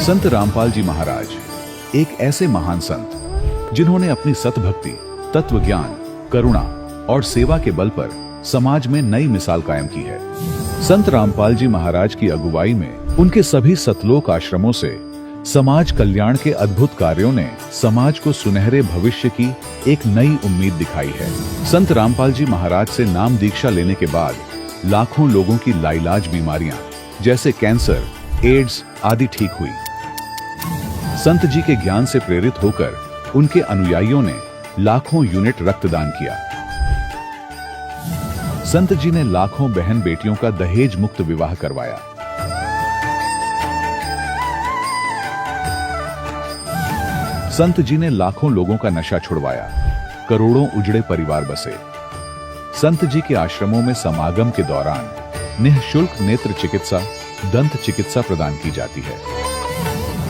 संत रामपाल जी महाराज एक ऐसे महान संत जिन्होंने अपनी सतभक्ति, तत्व ज्ञान, करुणा और सेवा के बल पर समाज में नई मिसाल कायम की है। संत रामपाल जी महाराज की अगुवाई में उनके सभी सतलोक आश्रमों से समाज कल्याण के अद्भुत कार्यों ने समाज को सुनहरे भविष्य की एक नई उम्मीद दिखाई है। संत रामपाल जी महाराज से नाम दीक्षा लेने के बाद लाखों लोगों की लाइलाज बीमारियां जैसे कैंसर, एड्स आदि ठीक हुई। संत जी के ज्ञान से प्रेरित होकर उनके अनुयायियों ने लाखों यूनिट रक्तदान किया। संत जी ने लाखों बहन बेटियों का दहेज मुक्त विवाह करवाया। संत जी ने लाखों लोगों का नशा छुड़वाया, करोड़ों उजड़े परिवार बसे। संत जी के आश्रमों में समागम के दौरान निःशुल्क नेत्र चिकित्सा, दंत चिकित्सा प्रदान की जाती है।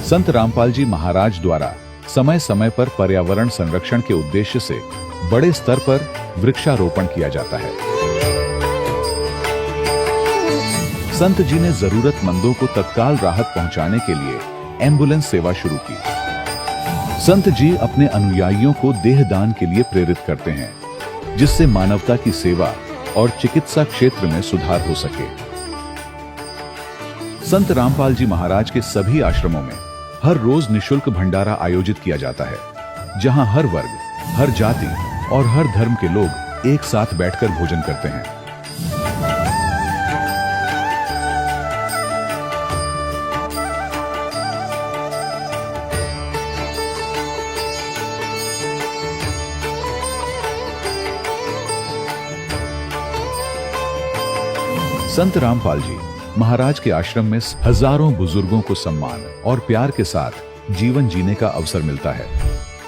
संत रामपाल जी महाराज द्वारा समय समय पर पर्यावरण संरक्षण के उद्देश्य से बड़े स्तर पर वृक्षारोपण किया जाता है। संत जी ने जरूरतमंदों को तत्काल राहत पहुंचाने के लिए एम्बुलेंस सेवा शुरू की। संत जी अपने अनुयायियों को देहदान के लिए प्रेरित करते हैं, जिससे मानवता की सेवा और चिकित्सा क्षेत्र में सुधार हो सके। संत रामपाल जी महाराज के सभी आश्रमों में हर रोज निःशुल्क भंडारा आयोजित किया जाता है, जहां हर वर्ग, हर जाति और हर धर्म के लोग एक साथ बैठकर भोजन करते हैं। संत रामपाल जी महाराज के आश्रम में हजारों बुजुर्गों को सम्मान और प्यार के साथ जीवन जीने का अवसर मिलता है।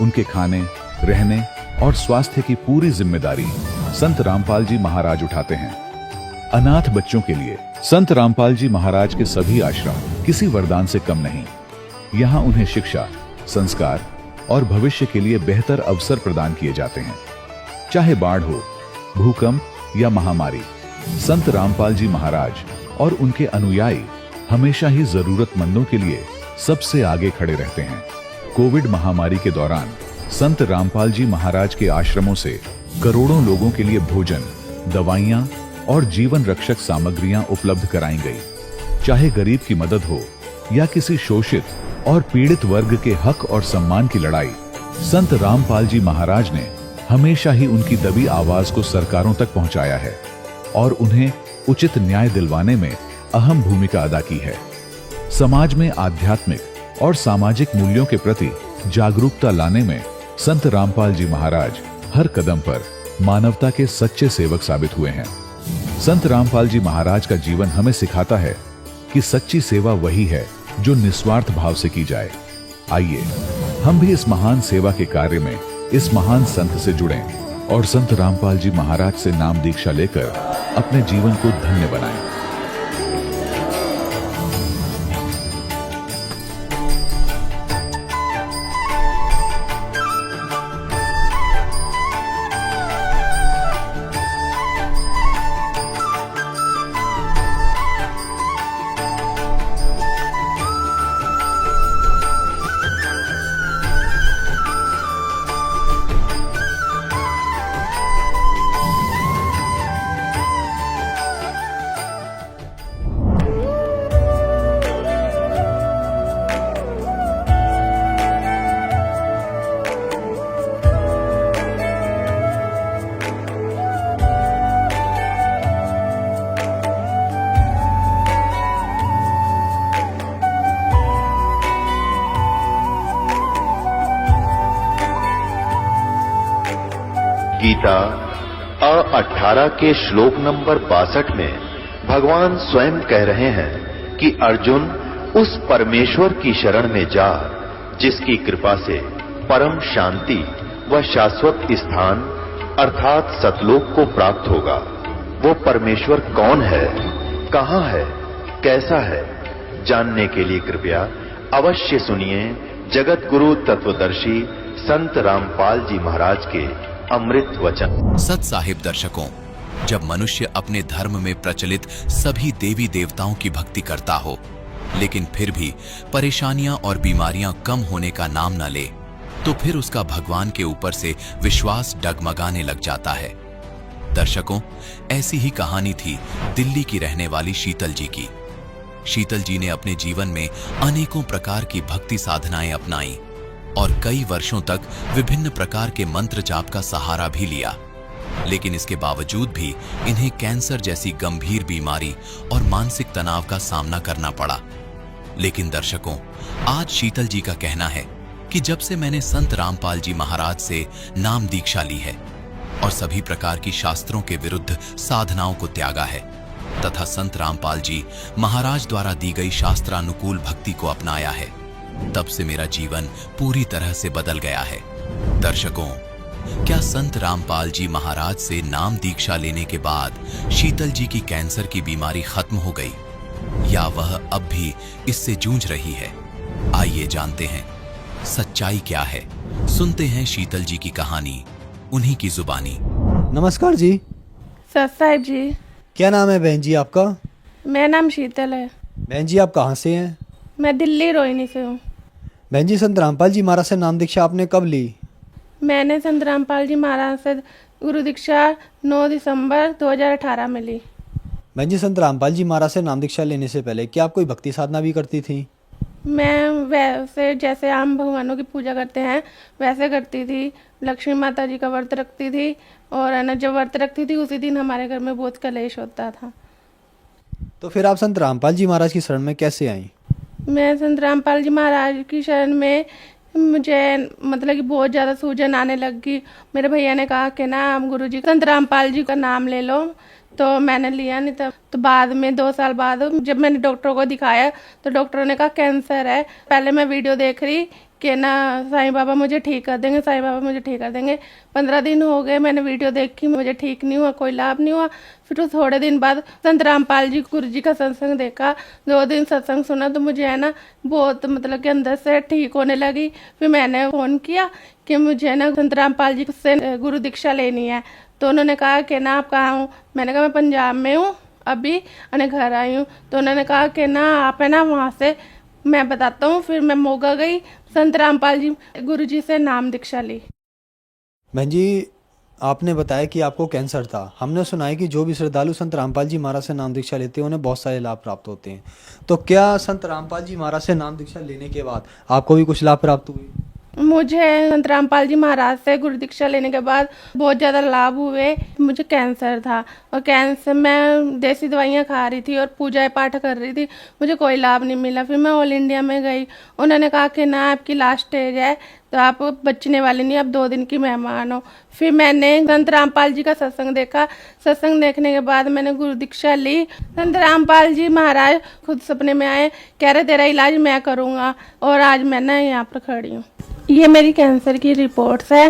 उनके खाने, रहने और स्वास्थ्य की पूरी जिम्मेदारी संत रामपाल जी महाराज उठाते हैं। अनाथ बच्चों के लिए संत रामपाल जी महाराज के सभी आश्रम किसी वरदान से कम नहीं। यहाँ उन्हें शिक्षा, संस्कार और भविष्य के लिए बेहतर अवसर प्रदान किए जाते हैं। चाहे बाढ़ हो, भूकंप या महामारी, संत रामपाल जी महाराज और उनके अनुयायी हमेशा ही जरूरतमंदों के लिए सबसे आगे खड़े रहते हैं। कोविड महामारी के दौरान संत रामपाल जी महाराज के आश्रमों से करोड़ों लोगों के लिए भोजन, दवाइयां और जीवन रक्षक सामग्रियां उपलब्ध कराई गई। चाहे गरीब की मदद हो या किसी शोषित और पीड़ित वर्ग के हक और सम्मान की लड़ाई, संत रामपाल जी महाराज ने हमेशा ही उनकी दबी आवाज को सरकारों तक पहुंचाया है और उन्हें उचित न्याय दिलवाने में अहम भूमिका अदा की है। समाज में आध्यात्मिक और सामाजिक मूल्यों के प्रति जागरूकता लाने में संत रामपाल जी महाराज हर कदम पर मानवता के सच्चे सेवक साबित हुए हैं। संत रामपाल जी महाराज का जीवन हमें सिखाता है कि सच्ची सेवा वही है जो निस्वार्थ भाव से की जाए। आइए हम भी इस महान सेवा के कार्य में इस महान संत से जुड़ें और संत रामपाल जी महाराज से नाम दीक्षा लेकर अपने जीवन को धन्य बनाएं। गीता 18 के श्लोक नंबर 62 में भगवान स्वयं कह रहे हैं कि अर्जुन उस परमेश्वर की शरण में जा जिसकी कृपा से परम शांति व शाश्वत स्थान अर्थात सतलोक को प्राप्त होगा। वो परमेश्वर कौन है, कहां है, कैसा है, जानने के लिए कृपया अवश्य सुनिए जगत गुरु तत्वदर्शी संत रामपाल जी महाराज के अमृत वचन। सत साहिब दर्शकों, जब मनुष्य अपने धर्म में प्रचलित सभी देवी देवताओं की भक्ति करता हो लेकिन फिर भी परेशानियां और बीमारियां कम होने का नाम न ले तो फिर उसका भगवान के ऊपर से विश्वास डगमगाने लग जाता है। दर्शकों, ऐसी ही कहानी थी दिल्ली की रहने वाली शीतल जी की। शीतल जी ने अपने जीवन में अनेकों प्रकार की भक्ति साधनाएं अपनाई और कई वर्षों तक विभिन्न प्रकार के मंत्र जाप का सहारा भी लिया, लेकिन इसके बावजूद भी इन्हें कैंसर जैसी गंभीर बीमारी और मानसिक तनाव का सामना करना पड़ा। लेकिन दर्शकों, आज शीतल जी का कहना है कि जब से मैंने संत रामपाल जी महाराज से नाम दीक्षा ली है और सभी प्रकार की शास्त्रों के विरुद्ध साधनाओं को त्यागा है तथा संत रामपाल जी महाराज द्वारा दी गई शास्त्रानुकूल भक्ति को अपनाया है, तब से मेरा जीवन पूरी तरह से बदल गया है। दर्शकों, क्या संत रामपाल जी महाराज से नाम दीक्षा लेने के बाद शीतल जी की कैंसर की बीमारी खत्म हो गई या वह अब भी इससे जूझ रही है? आइए जानते हैं सच्चाई क्या है। सुनते हैं शीतल जी की कहानी उन्हीं की जुबानी। नमस्कार जी। सत साहिब जी। क्या नाम है बहन जी आपका? मेरा नाम शीतल है। बहन जी आप कहाँ से हैं? मैं दिल्ली रोहिणी से हूँ। बहन जी संत रामपाल जी महाराज से नाम दीक्षा आपने कब ली? मैंने संत रामपाल जी महाराज से गुरु दीक्षा 9 दिसंबर 2018 में ली। बहन जी संत रामपाल जी महाराज से नाम दीक्षा लेने से पहले क्या आप कोई भक्ति साधना भी करती थी? मैं वैसे जैसे आम भगवानों की पूजा करते हैं वैसे करती थी। लक्ष्मी माता जी का व्रत रखती थी और है ना, जब व्रत रखती थी उसी दिन हमारे घर में बहुत कलेश होता था। तो फिर आप संत रामपाल जी महाराज की शरण में कैसे आई? मैं संत रामपाल जी महाराज की शरण में मुझे मतलब कि बहुत ज़्यादा सूजन आने लगी। मेरे भैया ने कहा कि ना हम गुरु जी संत रामपाल जी का नाम ले लो, तो मैंने लिया नहीं था। तो बाद में 2 साल बाद जब मैंने डॉक्टर को दिखाया तो डॉक्टरों ने कहा कैंसर है। पहले मैं वीडियो देख रही कि ना साईं बाबा मुझे ठीक कर देंगे, साईं बाबा मुझे ठीक कर देंगे। 15 दिन हो गए मैंने वीडियो देखी, मुझे ठीक नहीं हुआ, कोई लाभ नहीं हुआ। फिर थोड़े दिन बाद संत रामपाल जी गुरु जी का सत्संग देखा, 2 दिन सत्संग सुना तो मुझे है ना बहुत मतलब कि अंदर से ठीक होने लगी। फिर मैंने फ़ोन किया कि मुझे ना संत रामपाल जी से गुरु दीक्षा लेनी है। तो उन्होंने कहा कि ना आप कहाँ हूँ? मैंने कहा मैं पंजाब में हूँ, अभी अने घर आई हूँ। तो उन्होंने कहा कि ना आप है ना वहाँ से मैं बताता हूँ। फिर मैं मोगा गई, संत रामपाल जी गुरु जी से नाम दीक्षा ली। बहन जी आपने बताया कि आपको कैंसर था। हमने सुना है कि जो भी श्रद्धालु संत रामपाल जी महाराज से नाम दीक्षा लेते हैं उन्हें बहुत सारे लाभ प्राप्त होते हैं। तो क्या संत रामपाल जी महाराज से नाम दीक्षा लेने के बाद आपको भी कुछ लाभ प्राप्त हुए? मुझे संत रामपाल जी महाराज से गुरु दीक्षा लेने के बाद बहुत ज़्यादा लाभ हुए। मुझे कैंसर था और कैंसर मैं देसी दवाइयाँ खा रही थी और पूजा पाठ कर रही थी, मुझे कोई लाभ नहीं मिला। फिर मैं ऑल इंडिया में गई, उन्होंने कहा कि ना आपकी लास्ट स्टेज है तो आप बचने वाले नहीं, आप 2 दिन की मेहमान हो। फिर मैंने संत रामपाल जी का सत्संग देखा, सत्संग देखने के बाद मैंने गुरु दीक्षा ली। संत रामपाल जी महाराज खुद सपने में आए, कह रहे तेरा इलाज मैं करूँगा, और आज मैं ना यहाँ पर खड़ी हूँ। ये मेरी कैंसर की रिपोर्ट्स है।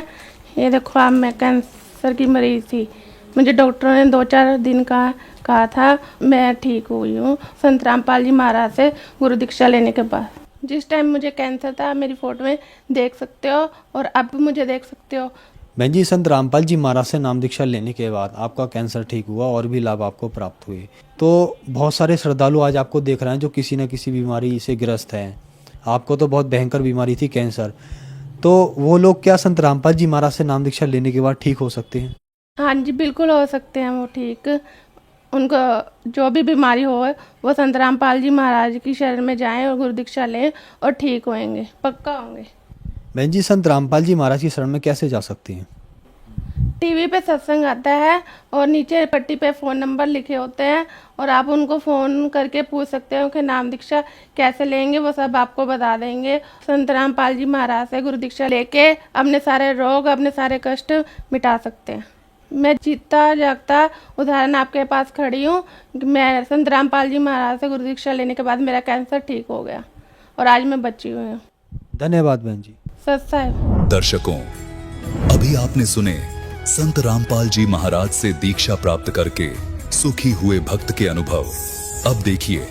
ये देखो आप, मैं कैंसर की मरीज थी, मुझे डॉक्टरों ने 2-4 दिन का कहा था, मैं ठीक हुई हूँ संत रामपाल जी महाराज से गुरु दीक्षा लेने के बाद। जिस टाइम मुझे कैंसर था मेरी फोटो में देख सकते हो और अब भी मुझे देख सकते हो। बहन जी संत रामपाल जी महाराज से नाम दीक्षा लेने के बाद आपका कैंसर ठीक हुआ और भी लाभ आपको प्राप्त हुए। तो बहुत सारे श्रद्धालु आज आपको देख रहे हैं जो किसी न किसी बीमारी से ग्रस्त हैं। आपको तो बहुत भयंकर बीमारी थी कैंसर, तो वो लोग क्या संत रामपाल जी महाराज से नाम दीक्षा लेने के बाद ठीक हो सकते हैं? हाँ जी बिल्कुल हो सकते हैं वो ठीक। उनको जो भी बीमारी हो वो संत रामपाल जी महाराज की शरण में जाएं और गुरु दीक्षा लें और ठीक होंगे, पक्का होंगे। बहन जी संत रामपाल जी महाराज की शरण में कैसे जा सकते हैं? टीवी पे सत्संग आता है और नीचे पट्टी पे फ़ोन नंबर लिखे होते हैं और आप उनको फ़ोन करके पूछ सकते हो कि नाम दीक्षा कैसे लेंगे, वो सब आपको बता देंगे। संत रामपाल जी महाराज से गुरु दीक्षा लेके अपने सारे रोग, अपने सारे कष्ट मिटा सकते हैं। मैं जीता जागता उदाहरण आपके पास खड़ी हूँ। मैं संत रामपाल जी महाराज से गुरु दीक्षा लेने के बाद मेरा कैंसर ठीक हो गया और आज मैं बची हुई हूँ। धन्यवाद बहन जी। सच साहब। दर्शकों, अभी आपने सुने संत रामपाल जी महाराज से दीक्षा प्राप्त करके सुखी हुए भक्त के अनुभव। अब देखिए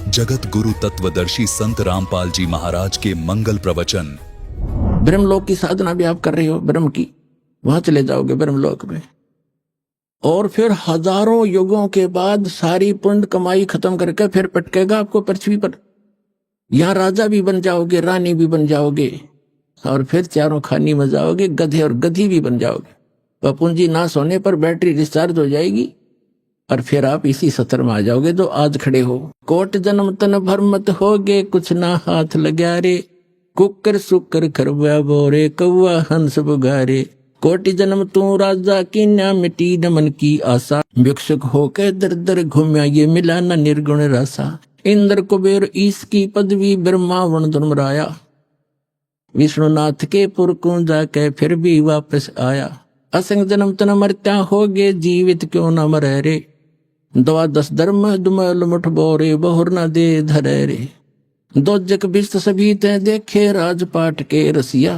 जगत गुरु तत्वदर्शी संत रामपाल जी महाराज के मंगल प्रवचन। ब्रह्मलोक की साधना भी आप कर रहे हो, ब्रह्म की, वहां चले जाओगे ब्रह्मलोक में, और फिर हजारों युगों के बाद सारी पुण्य कमाई खत्म करके फिर पटकेगा आपको पृथ्वी पर। यहाँ राजा भी बन जाओगे, रानी भी बन जाओगे, और फिर चारों खानी में जाओगे, गधे और गधी भी बन जाओगे। वह पूंजी नाश होने पर बैटरी डिस्चार्ज हो जाएगी और फिर आप इसी सत्र में आ जाओगे जो आज खड़े हो। कोट जन्म तन भर मत होगे, कुछ ना हाथ लगा रे, कुकर सुकर खरवा बोरे, कौआ हंस बुगारे। कोटि जन्म तू राजा की ना मिटी न मन की आशा, भिक्षुक होके दर दर घूमया ये मिला न निर्गुण रासा। इंद्र कुबेर ईश की पदवी, ब्रह्मा वर्ण धर्मराया, विष्णुनाथ के पुर को जाके फिर भी वापस आया। असंग जन्म तन मरत्या होगे, जीवित क्यों न मरे रे, दवा दस धर्म दुमल मुठ बोरे, बहुर न दे धरे रे। दो जग बिस्त सभी ते देखे, राजपाट के रसिया,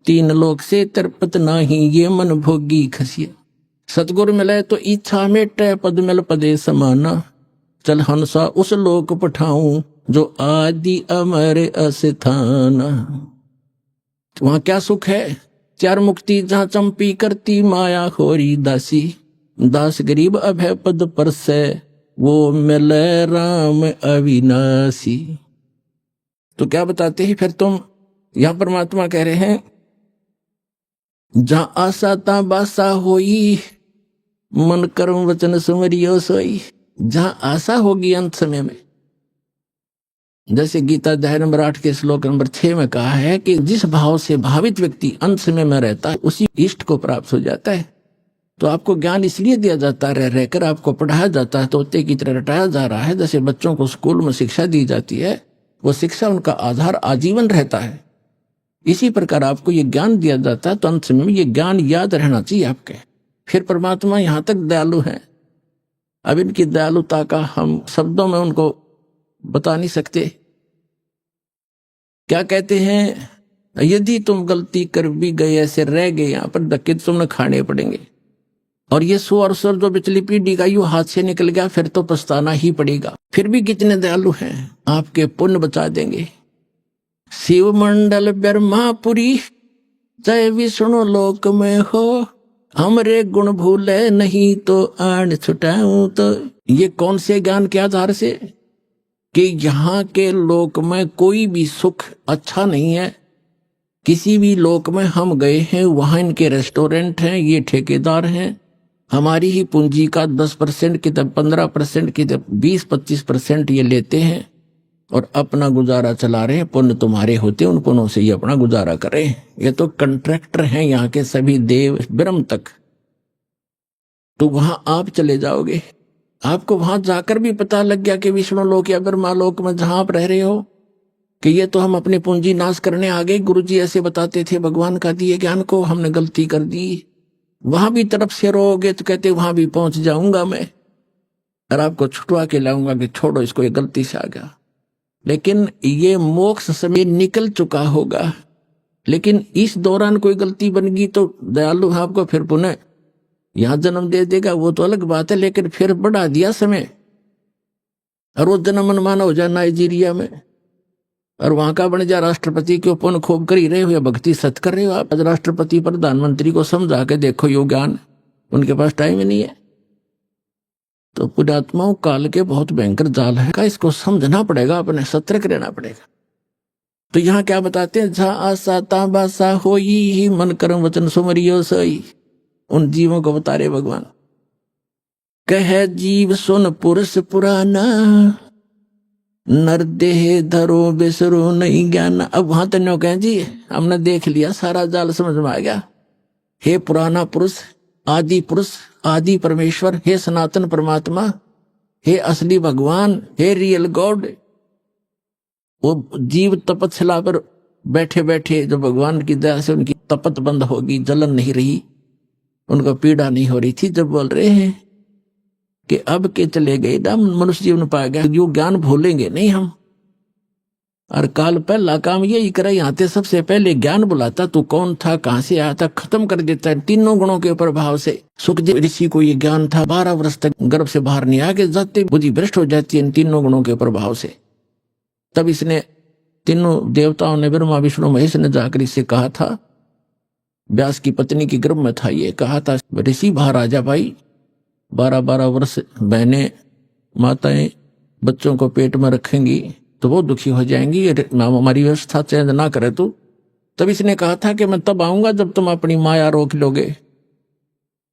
तीन लोक से तरपत नाही, ये मन भोगी खसिया। सतगुर मिले तो इच्छा मेटे, पद मिल पदे समाना, चल हंसा उस लोक पठाऊं, जो आदि अमर अस्थाना। वहां क्या सुख है, चार मुक्ति जहां चंपी करती, माया खोरी दासी, दास गरीब अभय पद पर से, वो मिले राम अविनाशी। तो क्या बताते हैं फिर तुम, यहां परमात्मा कह रहे हैं जहां आशा ता बासा होई, मन कर्म वचन सुमरियो सोई। जहां आशा होगी अंत समय में, जैसे गीता अध्याय नंबर 8 के श्लोक नंबर 6 में कहा है कि जिस भाव से भावित व्यक्ति अंत समय में रहता है, उसी इष्ट को प्राप्त हो जाता है। तो आपको ज्ञान इसलिए दिया जाता है, रह रहकर आपको पढ़ाया जाता है, तोते की तरह रटाया जा रहा है। जैसे बच्चों को स्कूल में शिक्षा दी जाती है, वो शिक्षा उनका आधार आजीवन रहता है। इसी प्रकार आपको ये ज्ञान दिया जाता है, तो अंत समय में ये ज्ञान याद रहना चाहिए आपके। फिर परमात्मा यहां तक दयालु है, अब इनकी दयालुता का हम शब्दों में उनको बता नहीं सकते। क्या कहते हैं, यदि तुम गलती कर भी गए, ऐसे रह गए, यहां पर धक्के तुमने खाने पड़ेंगे। और ये सो और सर जो पिछली पीढ़ी का यू हाथ से निकल गया, फिर तो पछताना ही पड़ेगा। फिर भी कितने दयालु हैं, आपके पुण्य बचा देंगे। शिव मंडल ब्रह्मापुरी, जय विष्णु लोक में हो, हमरे गुण भूले नहीं तो आन छुटाऊं। तो ये कौन से ज्ञान के आधार से, कि यहाँ के लोक में कोई भी सुख अच्छा नहीं है। किसी भी लोक में हम गए हैं, वहां इनके रेस्टोरेंट हैं, ये ठेकेदार हैं, हमारी ही पूंजी का 10% की तब 15% की तब 20-25% ये लेते हैं और अपना गुजारा चला रहे हैं। पुण्य तुम्हारे होते, उन पुण्यों से ये अपना गुजारा करें। ये तो कंट्रैक्टर हैं यहाँ के सभी देव ब्रह्म तक। तो वहां आप चले जाओगे, आपको वहां जाकर भी पता लग गया कि विष्णु लोक या ब्रह्मा लोक में जहां आप रह रहे हो, कि ये तो हम अपनी पूंजी नाश करने आ गए। गुरुजी ऐसे बताते थे, भगवान का दिए ज्ञान को हमने गलती कर दी। वहां भी तरफ से रोगे तो कहते वहां भी पहुंच जाऊंगा मैं और आपको छुटवा के लाऊंगा कि छोड़ो इसको, ये गलती से आ गया। लेकिन ये मोक्ष समय निकल चुका होगा, लेकिन इस दौरान कोई गलती बन गई तो दयालु आपको फिर पुनः यहां जन्म दे देगा, वो तो अलग बात है। लेकिन फिर बढ़ा दिया समय और वो जन्म मनमाना हो जाए नाइजीरिया में, और वहां का बन जा राष्ट्रपति के पुण्य खूब कर ही रहे हो या भक्ति सत कर रहे हो आप। आज राष्ट्रपति प्रधानमंत्री को समझा के देखो, यो ज्ञान उनके पास टाइम ही नहीं है। तो पुण्यात्माओं काल के बहुत भयंकर जाल है का, इसको समझना पड़ेगा, अपने सतर्क रहना पड़ेगा। तो यहाँ क्या बताते हैं, जहां आशा ता बासा होई ही, मन कर्म वचन सुमरियो सोई। उन जीवों को बता रहे भगवान, कह जीव सुन पुरुष पुराना, नर देह धरो बेसरो नहीं ज्ञान। अब वहां तन्यो कहें जी हमने देख लिया, सारा जाल समझ में आ गया। हे पुराना पुरुष, आदि पुरुष, आदि परमेश्वर, हे सनातन परमात्मा, हे असली भगवान, हे रियल गॉड। वो जीव तपस्या पर बैठे बैठे जो भगवान की दया से उनकी तपत बंद होगी, जलन नहीं रही, उनको पीड़ा नहीं हो रही थी, जब बोल रहे हैं कि अब के चले गए ना मनुष्य जीवन पा गया, जो ज्ञान भूलेंगे नहीं हम। और काल पहला काम यही करे, यहाँ थे सबसे पहले ज्ञान बुलाता, तू कौन था, कहां से आया था, खत्म कर देता है तीनों गुणों के प्रभाव से। सुखदेव ऋषि को ये ज्ञान था, 12 वर्ष तक गर्भ से बाहर नहीं आके जाते बुद्धि भ्रष्ट हो जाती है इन तीनों गुणों के प्रभाव से। तब इसने तीनों देवताओं ने, ब्रह्मा विष्णु महेश ने जाकर इससे कहा था, व्यास की पत्नी की गर्भ में था, ये कहा था ऋषि बाहर आ जा भाई, 12-12 वर्ष बहनें माताएं बच्चों को पेट में रखेंगी, तो वो दुखी हो जाएंगी, हमारी व्यवस्था चेंज ना करे तो। तब इसने कहा था कि मैं तब आऊंगा जब तुम अपनी माया रोक लोगे।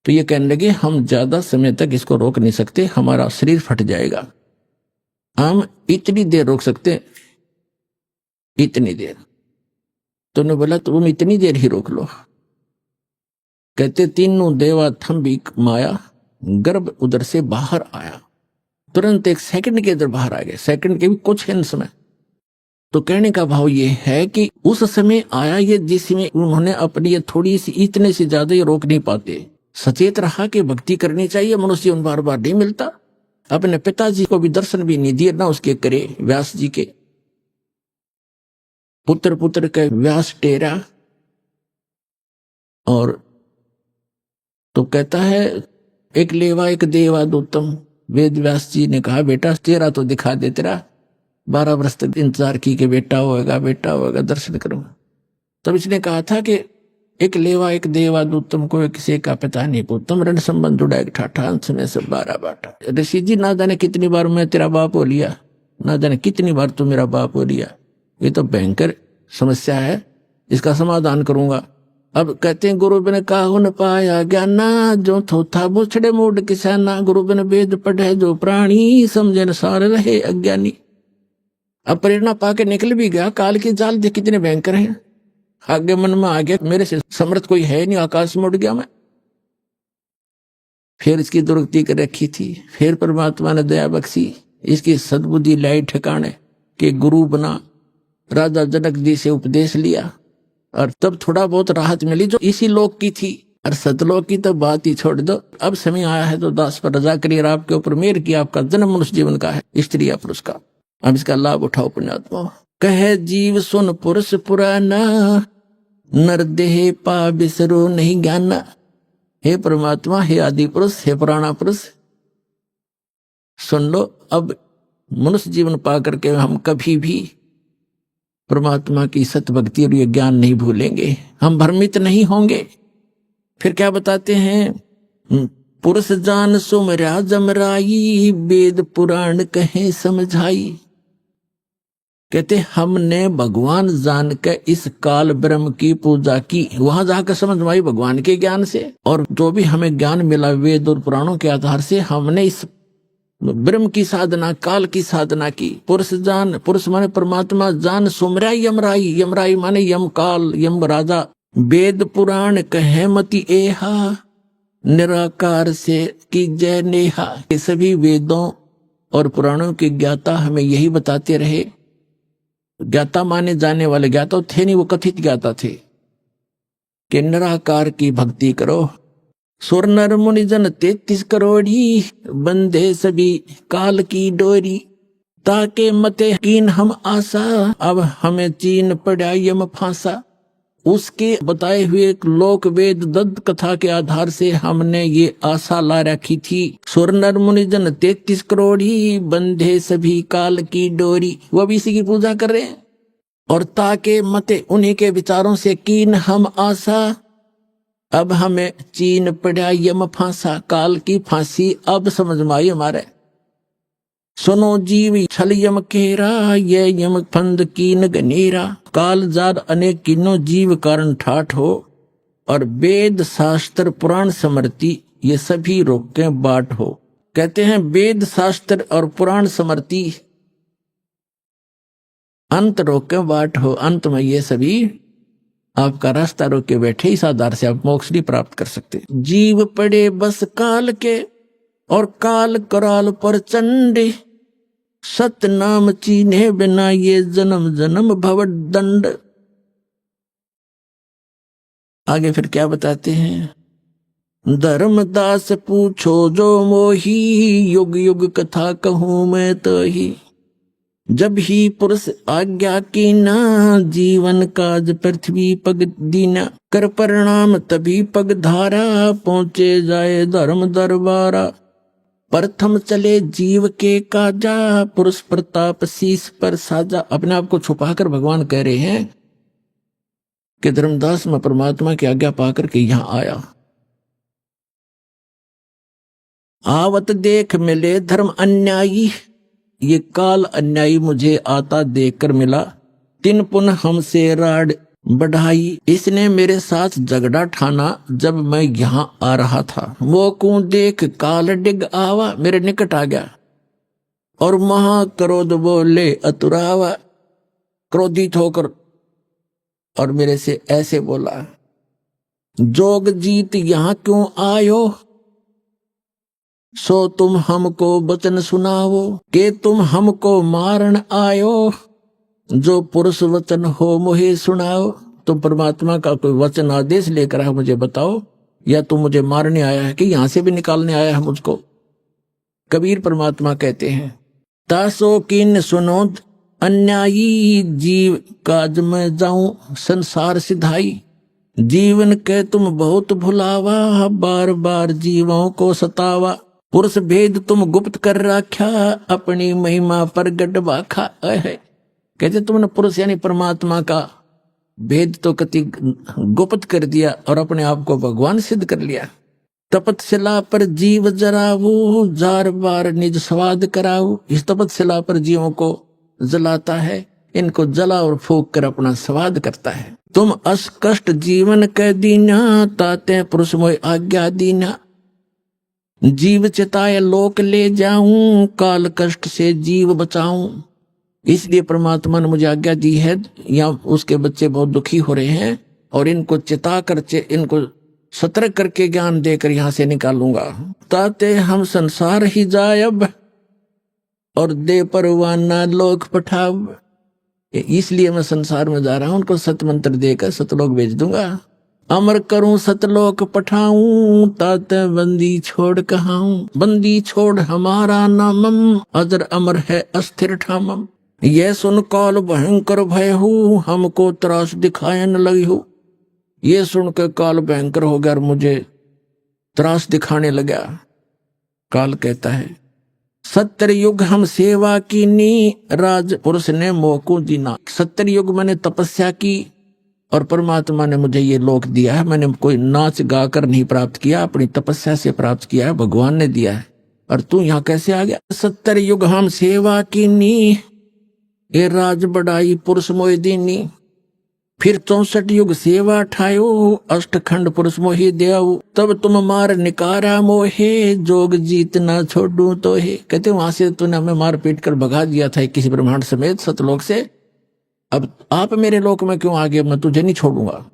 तो ये कहने लगे हम ज्यादा समय तक इसको रोक नहीं सकते, हमारा शरीर फट जाएगा, हम इतनी देर रोक सकते हैं, इतनी देर। तो उन्होंने बोला तुम इतनी देर ही रोक लो। कहते तीनों देवा थम्बी माया, गर्भ उधर से बाहर आया, तुरंत 1 सेकंड के अंदर बाहर आ गए, सेकंड के भी कुछ है समय। तो कहने का भाव ये है कि उस समय आया ये जिसमें उन्होंने अपनी ये थोड़ी सी, इतने से ज्यादा ये रोक नहीं पाते। सचेत रहा कि भक्ति करनी चाहिए, मनुष्य जीवन बार बार नहीं मिलता। अपने पिताजी को भी दर्शन भी नहीं दिए, ना उसके करे व्यास जी के पुत्र के व्यास टेरा। और तो कहता है एक लेवा एक देवा दूतम। वेद व्यास जी ने कहा बेटा तेरा तो दिखा दे, तेरा 12 वर्ष तक इंतजार की कि बेटा होएगा दर्शन करूंगा। तब इसने कहा था कि एक लेवा एक देवा दूतम को किसी का पिता नहीं पूतम, रण संबंध जुड़ा एक ठाठा, अंश में सब 12 बाटा। ऋषि जी ना जाने कितनी बार मैं तेरा बाप हो लिया, ना जाने कितनी बार तू मेरा बाप हो लिया, ये तो भयंकर समस्या है, इसका समाधान करूंगा। अब कहते हैं गुरु बिन काहु न पाया ज्ञाना, जो थोथा बुछड़े मूड किसाना, गुरु बिन वेद पढ़े जो प्राणी, समझे न सार रहे अज्ञानी। अब प्रेरणा पाके निकल भी गया, काल की जाल देख कितने भयंकर हैं, आगे मन में आ गया मेरे से समर्थ कोई है नहीं, आकाश में उड़ गया मैं। फिर इसकी दुर्गति कर रखी थी, फिर परमात्मा ने दया बख्शी, इसकी सद्बुद्धि लाई ठिकाने के गुरु बना, राजा जनक जी से उपदेश लिया, और तब थोड़ा बहुत राहत मिली जो इसी लोक की थी। और सतलोक की तो बात ही छोड़ दो, अब समय आया है तो दास पर रजा करिए, आपके ऊपर मेहर की, आपका जन्म मनुष्य जीवन का है, स्त्री या पुरुष का, अब इसका लाभ उठाओ पुण्यात्मा। कहे जीव सुन पुरुष पुराना, नर देह पा बिसरो नहीं ज्ञाना। हे परमात्मा, हे आदि पुरुष, हे पुराना पुरुष, सुन लो, अब मनुष्य जीवन पा करके हम कभी भी परमात्मा की सत भक्ति और ये ज्ञान नहीं भूलेंगे, हम भ्रमित नहीं होंगे। फिर क्या बताते हैं, पुरुष जान सुमरा जमराई, वेद पुराण कहे समझाई। कहते हमने भगवान जान के इस काल ब्रह्म की पूजा की, वहां जाकर समझ में आई भगवान के ज्ञान से, और जो भी हमें ज्ञान मिला वेद और पुराणों के आधार से, हमने इस ब्रह्म की साधना, काल की साधना की। पुरुष जान, पुरुष माने परमात्मा, जान सुमरा यमराई, यमराई माने यम काल, यम राजा। वेद पुराण कहे मति एहा, निराकार से की जय नेहा। ये सभी वेदों और पुराणों के ज्ञाता हमें यही बताते रहे, ज्ञाता माने जाने वाले, ज्ञाता थे नहीं, वो कथित ज्ञाता थे, कि निराकार की भक्ति करो। सुर नर मुनि जन 33 करोड़ी, बंधे सभी काल की डोरी। ताके मते कीन हम आशा, अब हमें चीन पड़ा यम फांसा। उसके बताए हुए लोक वेद दत्त कथा के आधार से हमने ये आशा ला रखी थी। सुर नर मुनि जन 33 करोड़ी, बंधे सभी काल की डोरी। वो भी इसी की पूजा कर रहे हैं। और ताके मते, उन्हीं के विचारों से कीन हम आशा, अब हमें चीन पड़ा यम फांसा, काल की फांसी अब समझ में आई हमारे। सुनो जीव छल यम केरा, ये यम फंद कीन गनेरा। काल जाद अनेक किन्नो, जीव कारण ठाठ हो, और वेद शास्त्र पुराण समृति ये सभी रोके बाट हो। कहते हैं वेद शास्त्र और पुराण समृति अंत रोके बाट हो, अंत में ये सभी आपका रास्ता रोक के बैठे, इस आधार से आप मोक्ष नहीं प्राप्त कर सकते। जीव पड़े बस काल के, और काल कराल पर चंडे। सत नाम चीन्हे बिना ये जन्म जन्म भव दंड। आगे फिर क्या बताते हैं, धर्मदास पूछो जो मोही, युग युग कथा कहूं मैं तो ही। जब ही पुरुष आज्ञा की ना, जीवन काज पृथ्वी पग दीना। कर परिणाम तभी पग धारा, पहुंचे जाए धर्म दरबारा। प्रथम चले जीव के काजा, पुरुष प्रताप शीस पर साजा। अपने आप को छुपाकर भगवान कह रहे हैं कि धर्मदास में परमात्मा की आज्ञा पाकर के यहां आया। आवत देख मिले धर्म अन्यायी, ये काल अन्यायी मुझे आता देखकर मिला, तिन पुनः हमसे राड बढ़ाई। इसने मेरे साथ झगड़ा ठाना जब मैं यहाँ आ रहा था। वो को देख काल डिग आवा, मेरे निकट आ गया और महाक्रोध बोले अतुरावा, क्रोधित होकर और मेरे से ऐसे बोला, जोग जीत यहाँ क्यों आयो, सो तुम हमको वचन सुनाओ, के तुम हमको मारन आयो, जो पुरुष वचन हो मुझे सुनाओ। तुम परमात्मा का कोई वचन आदेश लेकर है मुझे बताओ, या तुम मुझे मारने आया है कि यहां से भी निकालने आया है मुझको। कबीर परमात्मा कहते हैं, तासो किन सुनोद अन्यायी जीव काज में जाऊं संसार सिधाई, जीवन के तुम बहुत भुलावा, बार बार जीवों को सतावा, पुरुष भेद तुम गुप्त कर रखा, अपनी महिमा प्रगट बाखा। कहते तुमने पुरुष यानी परमात्मा का भेद तो कति गुप्त कर दिया और अपने आप को भगवान सिद्ध कर लिया। तपतशिला पर जीव जराऊ, जार बार निज स्वाद कराऊ। इस तपतशिला पर जीवों को जलाता है, इनको जला और फूक कर अपना स्वाद करता है। तुम अस कष्ट जीवन के दीना, ताते पुरुष मोय आज्ञा दीना, जीव चिताए लोक ले जाऊं, काल कष्ट से जीव बचाऊं। इसलिए परमात्मा ने मुझे आज्ञा दी है, या उसके बच्चे बहुत दुखी हो रहे हैं और इनको चिता कर इनको सतर्क करके ज्ञान देकर यहां से निकालूंगा। ताते हम संसार ही जायब और दे परवाना लोक पठाव। इसलिए मैं संसार में जा रहा हूं, उनको सत मंत्र देकर सतलोक भेज दूंगा। अमर करूं सतलोक पठाऊं, ताते बंदी छोड़ कहाऊं, बंदी छोड़ हमारा नामम, अजर अमर है अस्थिर ठामम। यह सुन काल भयंकर भय हूँ, हमको त्रास दिखाए न लगी हूँ। ये सुन के काल भयंकर हो गया और मुझे त्रास दिखाने लगा। काल कहता है, सत्तर युग हम सेवा की नी, राज पुरुष ने मोको दीना। 70 युग मैंने तपस्या की और परमात्मा ने मुझे ये लोक दिया है। मैंने कोई नाच गाकर नहीं प्राप्त किया, अपनी तपस्या से प्राप्त किया है, भगवान ने दिया है। और तू यहाँ कैसे आ गया? 70 युग हम सेवा की नी, ये राज बढ़ाई पुरुष मोहि दीनी। फिर 64 युग सेवा ठायो, अष्टखंड पुरुष मोहि देऊ। तब तुम मार निकारा मोहे, जोग जीत ना छोड़ू तो हे। कहते वहां से तूने हमें मार पीट कर भगा दिया था किसी ब्रह्मांड समेत सतलोक से, अब आप मेरे लोक में क्यों आ गए? मैं तुझे नहीं छोड़ूंगा।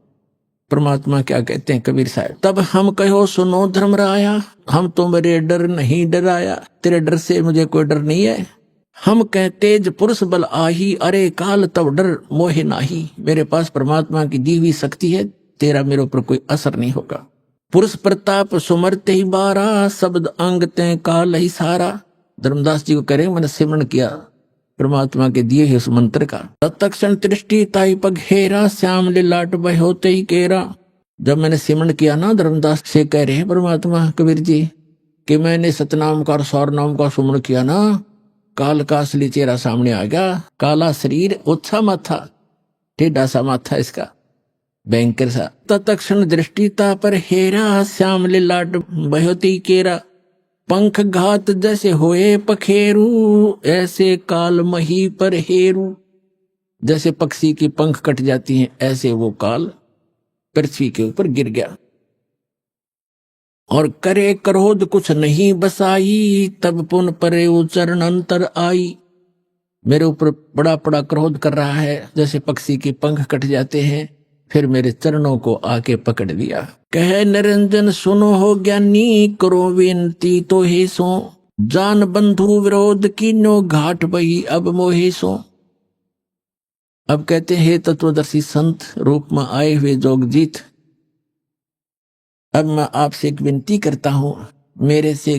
परमात्मा क्या कहते हैं कबीर साहब, तब हम कहो सुनो धर्मराया, हम तुम्हारे डर नहीं डराया। तेरे डर से मुझे कोई डर नहीं है। हम कह तेज पुरुष बल आही, अरे काल तब डर मोहे नाही। मेरे पास परमात्मा की दी हुई शक्ति है, तेरा मेरे ऊपर कोई असर नहीं होगा। पुरुष प्रताप सुमरते ही बारा, शब्द अंग ते काल ही सारा। धर्मदास जी को कह रहे मैंने सिमरण किया परमात्मा के दिए ही उस मंत्र का। तत्क्षण दृष्टि ताई पग हेरा, श्याम लाट बह होते ही केरा। जब मैंने सिमरण किया ना, धर्मदास से कह रहे हैं परमात्मा कबीर जी कि मैंने सतनाम का और सौर नाम का सुमरण किया ना, काल का असली चेहरा सामने आ गया। काला शरीर, ओछा माथा, टेढ़ा सा माथा इसका, भयंकर सा। तत्क्षण दृष्टिता पर हेरा, श्याम लाट बहोती केरा। पंख घात जैसे होए पखेरू, ऐसे काल मही पर हेरू। जैसे पक्षी की पंख कट जाती हैं, ऐसे वो काल पृथ्वी के ऊपर गिर गया। और करे क्रोध कुछ नहीं बसाई, तब पुन परे चरण अंतर आई। मेरे ऊपर बड़ा बड़ा क्रोध कर रहा है, जैसे पक्षी के पंख कट जाते हैं, फिर मेरे चरणों को आके पकड़ लिया। कहे निरंजन सुनो हो ज्ञानी, करो विनती तो हे सो। जान बंधु विरोध की नो, घाट बही अब मोहे सो। अब कहते हैं तत्वदर्शी संत रूप में आए हुए जोगजीत, अब मैं आपसे एक विनती करता हूं। मेरे से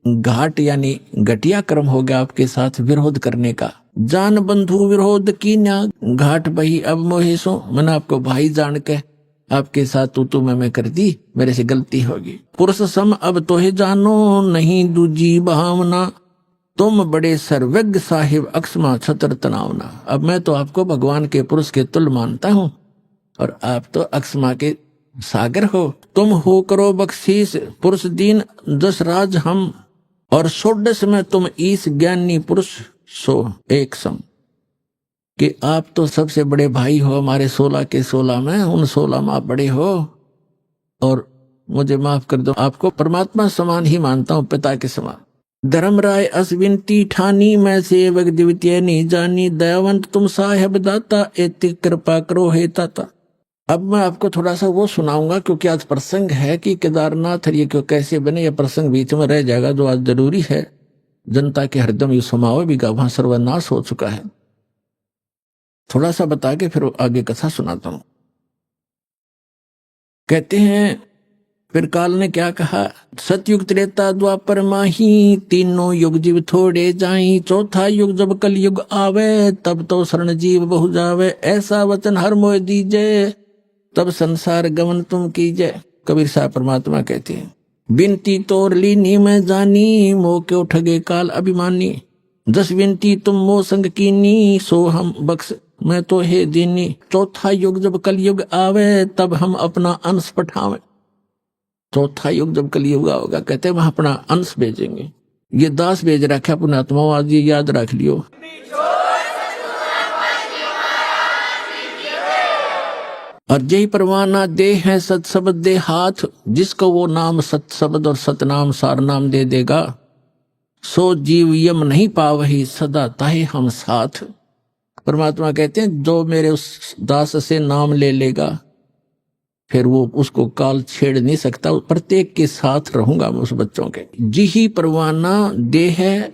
घाट यानी घटिया कर्म हो गया आपके साथ विरोध करने का। जान बंधु विरोध की ना, घाट बही अब मोहे सो। मैंने आपको भाई जान के आपके साथ तू मैं कर दी, मेरे से गलती होगी। पुरुष सम अब तो ही जानो, नहीं दूजी भावना। तुम बड़े सर्वज्ञ साहिब, अक्षमा छतर तनावना। अब मैं तो आपको भगवान के पुरुष के तुल्य मानता हूं और आप तो अक्षमा के सागर हो। तुम हो करो बख्शीश, पुरुष दीन 10 राज हम। और 16 में तुम ईस ज्ञानी पुरुष सो एक सम, कि आप तो सबसे बड़े भाई हो, हमारे 16 के 16 में, उन 16 में आप बड़े हो, और मुझे माफ कर दो, आपको परमात्मा समान ही मानता हूं, पिता के समान। धर्मराय अश्विनती ठानी, मैं सेवक द्वितीय नहीं जानी, दयावंत तुम साहेब दाता, एति कृपा करो हे ताता। अब मैं आपको थोड़ा सा वो सुनाऊंगा, क्योंकि आज प्रसंग है कि केदारनाथ ये क्यों कैसे बने, ये प्रसंग बीच में रह जाएगा, जो आज जरूरी है। जनता के हरदम ये समावे भी का वहां सर्वनाश हो चुका है। थोड़ा सा बता के फिर आगे कथा सुनाता हूं। कहते हैं फिर काल ने क्या कहा, सतयुग त्रेता द्वापर माही, तीनों युग जीव थोड़े जाई, चौथा युग जब कल युग आवे, तब तो शरण जीव बहु जावे, ऐसा वचन हर मोह दीजे, तब संसार गमन तुम कीजे। कबीर साहब परमात्मा कहते हैं, बिनती तोर लीनी मैं जानी, मोह क्यों ठगे काल अभिमानी, जस बिनती तुम मोह संग कीनी, सो हम बख्श मैं तो हे दीनी, चौथा युग जब कल युग आवे, तब हम अपना अंश पठावे। चौथा युग जब कल युग होगा, कहते हैं वहां अपना अंश भेजेंगे। ये दास भेज रखा पुण्यात्मा, आज ये याद रख लियो। और जय परवाना दे है सत शब्द दे हाथ, जिसको वो नाम सत शब्द और सतनाम सार नाम दे देगा, सो जीव यम नहीं पावही, सदा ताहे हम साथ। परमात्मा कहते हैं जो मेरे उस दास से नाम ले लेगा, फिर वो उसको काल छेड़ नहीं सकता, प्रत्येक के साथ रहूंगा मैं उस बच्चों के। जी ही परवाना दे है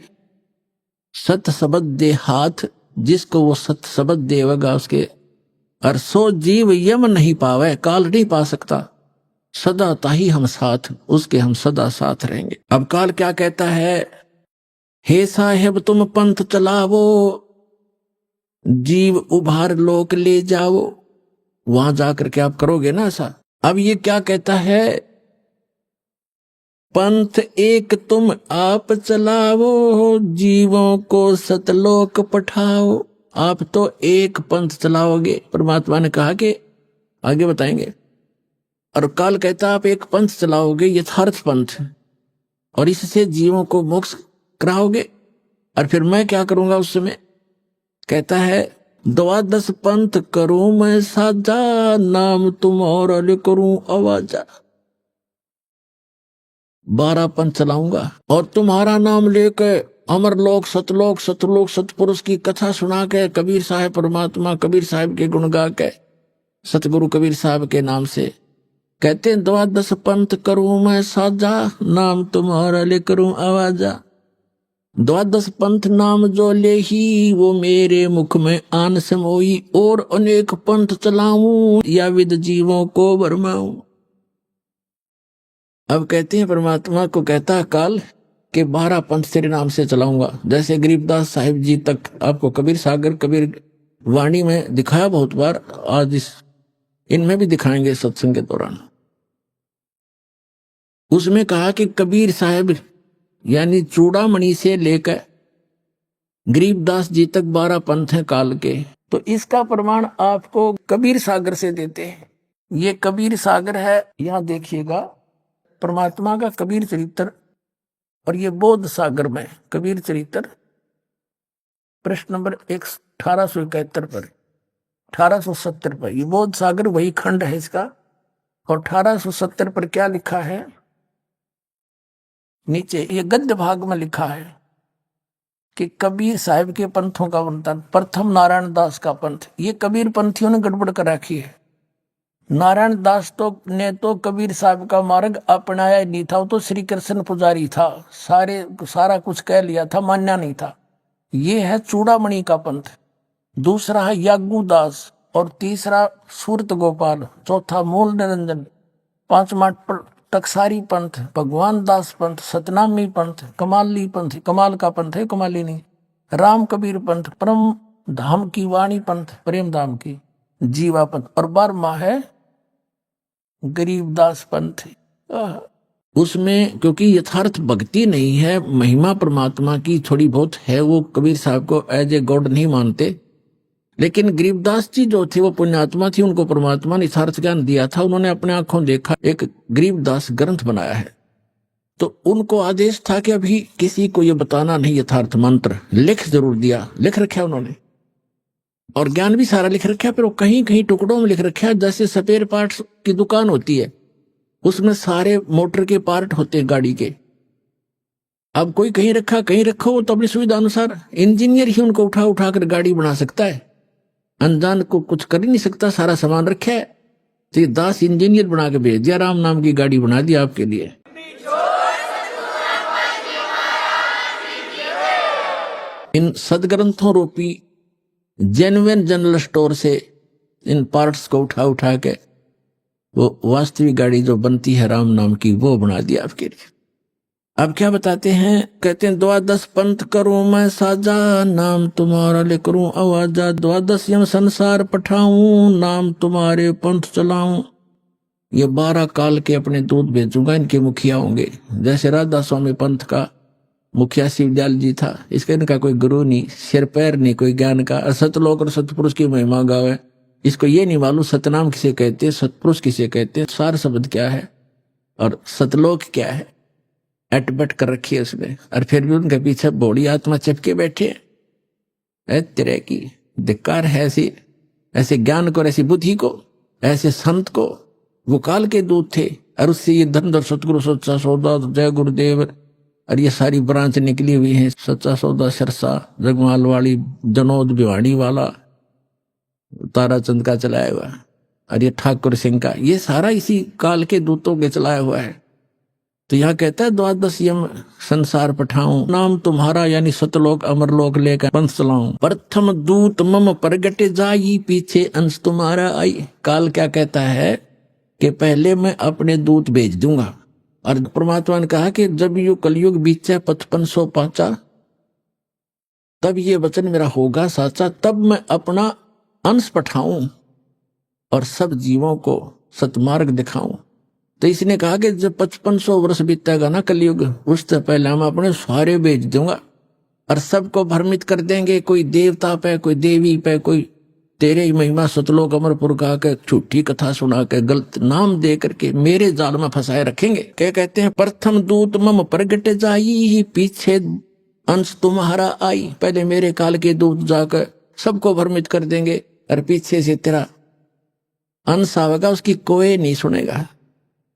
सत शब्द दे हाथ, जिसको वो सत शब्द देगा उसके, और सो जीव यम नहीं पावे, काल नहीं पा सकता, सदा ताही हम साथ, उसके हम सदा साथ रहेंगे। अब काल क्या कहता है, हे साहेब तुम पंथ चलावो, जीव उभार लोक ले जाओ। वहां जाकर के आप करोगे ना ऐसा। अब ये क्या कहता है, पंथ एक तुम आप चलाओ, जीवों को सतलोक पठाओ। आप तो एक पंथ चलाओगे, परमात्मा ने कहा कि आगे बताएंगे। और काल कहता आप एक पंथ चलाओगे, यथार्थ पंथ, और इससे जीवों को मोक्ष कराओगे। और फिर मैं क्या करूंगा उस समय, कहता है 12 पंथ करूं मैं साजा, नाम तुम और अल करूं आवाजा। 12 पंथ चलाऊंगा और तुम्हारा नाम लेके अमर लोक सतलोक सतलोक सतपुरुष की कथा सुना के, कबीर साहब परमात्मा कबीर साहब के गुण गा के, सतगुरु कबीर साहब के नाम से कहते हैं 12 पंथ करूं मैं साजा, नाम तुम्हारा ले करूं आवाजा। 12 पंथ नाम जो ले ही, वो मेरे मुख में आन समोई, और अनेक पंथ चलाऊं, या विद जीवों को भरमाऊं। अब कहते हैं परमात्मा को कहता है काल कि 12 पंथ तेरे नाम से चलाऊंगा। जैसे गरीबदास साहिब जी तक आपको कबीर सागर कबीर वाणी में दिखाया बहुत बार, आज इनमें भी दिखाएंगे सत्संग के दौरान। उसमें कहा कि कबीर साहब यानी चूड़ामणि से लेकर गरीबदास जी तक 12 पंथ हैं काल के। तो इसका प्रमाण आपको कबीर सागर से देते हैं। ये कबीर सागर है, यहां देखिएगा परमात्मा का कबीर चरित्र, और ये बोध सागर में कबीर चरित्र प्रश्न नंबर 1871 पर 1870 पर, ये बोध सागर वही खंड है इसका। और 1870 पर क्या लिखा है, नीचे ये गद्य भाग में लिखा है कि कबीर साहिब के पंथों का वर्णन। प्रथम नारायण दास का पंथ, ये कबीर पंथियों ने गड़बड़ कर रखी है। नारायण दास ने तो कबीर साहब का मार्ग अपनाया ही नहीं था, वो तो श्री कृष्ण पुजारी था, सारा कुछ कह लिया था, मान्या नहीं था। ये है चूड़ामणि का पंथ, दूसरा है यागू दास, और तीसरा सूरत गोपाल, चौथा मूल निरंजन, पांचवा टकसारी पंथ, भगवान दास पंथ, सतनामी पंथ, कमाली पंथ, कमाल का पंथ है, कमाली नहीं, राम कबीर पंथ, परम धाम की वाणी पंथ, प्रेम धाम की, जीवा पंथ, और 12वां है गरीबदास पंथ। उसमें क्योंकि यथार्थ भक्ति नहीं है, महिमा परमात्मा की थोड़ी बहुत है, वो कबीर साहब को एज ए गॉड नहीं मानते। लेकिन गरीबदास जी जो थे वो पुण्यात्मा थी, उनको परमात्मा ने यथार्थ ज्ञान दिया था, उन्होंने अपने आंखों देखा, एक गरीबदास ग्रंथ बनाया है। तो उनको आदेश था कि अभी किसी को ये बताना नहीं यथार्थ मंत्र। लिख जरूर दिया, लिख रखा उन्होंने, और ज्ञान भी सारा लिख रखा है, पर वो कहीं कहीं टुकड़ों में लिख रखा है। जैसे स्पेयर पार्ट्स की दुकान होती है, उसमें सारे मोटर के पार्ट होते हैं गाड़ी के। अब कोई कहीं रखा कहीं रखो, तो अपनी सुविधा अनुसार इंजीनियर ही उनको उठा उठा कर गाड़ी बना सकता है, अनजान को कुछ कर ही नहीं सकता। सारा सामान रखा है, तो ये 10 इंजीनियर बना के भेज दिया, राम नाम की गाड़ी बना दी आपके लिए। इन सदग्रंथों रूपी जेन्युइन जनरल स्टोर से इन पार्ट्स को उठा उठा के वो वास्तविक गाड़ी जो बनती है राम नाम की, वो बना दिया आपके लिए। अब क्या बताते हैं, कहते हैं 12 पंथ करूं मैं साजा, नाम तुम्हारा ले करूं आवाजा, 12 यम संसार पठाऊं, नाम तुम्हारे पंथ चलाऊं। ये 12 काल के अपने दूत भेजूंगा, इनके मुखिया होंगे। जैसे राधा स्वामी पंथ का मुखिया शिवदयाल जी था, इसका इनका कोई गुरु नहीं, सिर पैर नहीं कोई ज्ञान का। सतलोक और सतपुरुष की महिमा गावे, इसको ये नहीं मालूम सतनाम किसे कहते हैं, सतपुरुष किसे कहते हैं, सार शब्द क्या है और सतलोक क्या है, अटबट कर रखी है उसने। और फिर भी उनके पीछे बौड़ी आत्मा चिपके बैठे है। तेरे की धिक्कार है ऐसे ज्ञान को, ऐसी बुद्धि को, ऐसे संत को। वो काल के दूत थे, और उससे ये धनधर सतगुरु सच्चा सौदा, जय गुरुदेव, और ये सारी ब्रांच निकली हुई है। सच्चा सौदा सिरसा, जगमाल वाली, जनोद भिवाड़ी वाला, ताराचंद का चलाया हुआ, और ये ठाकुर सिंह का, ये सारा इसी काल के दूतों के चलाया हुआ है। तो यहाँ कहता है 12 यम संसार पठाऊं, नाम तुम्हारा यानी सतलोक अमरलोक लेकर पंथ चलाऊं। प्रथम दूत मम प्रगटे जाई, पीछे अंश तुम्हारा आई। काल क्या कहता है कि पहले मैं अपने दूत भेज दूंगा। और परमात्मा ने कहा कि जब यू कलयुग बीचे 5505 तब ये वचन मेरा होगा साचा, तब मैं अपना अंश पठाऊं और सब जीवों को सतमार्ग दिखाऊं। तो इसने कहा कि जब 5500 वर्ष बीतेगा ना कलयुग, उससे पहले हम अपने सारे भेज दूंगा और सबको भ्रमित कर देंगे। कोई देवता पे, कोई देवी पे, कोई तेरे ही महिमा सतलोक अमरपुर का के झूठी कथा सुना के गलत नाम दे करके मेरे जाल में फंसाए रखेंगे। क्या कहते हैं, प्रथम दूत मम प्रगट जाई, पीछे अंश तुम्हारा आई। पहले मेरे काल के दूत जाकर सबको भ्रमित कर देंगे, और पीछे से तेरा अंश आवेगा, उसकी कोई नहीं सुनेगा।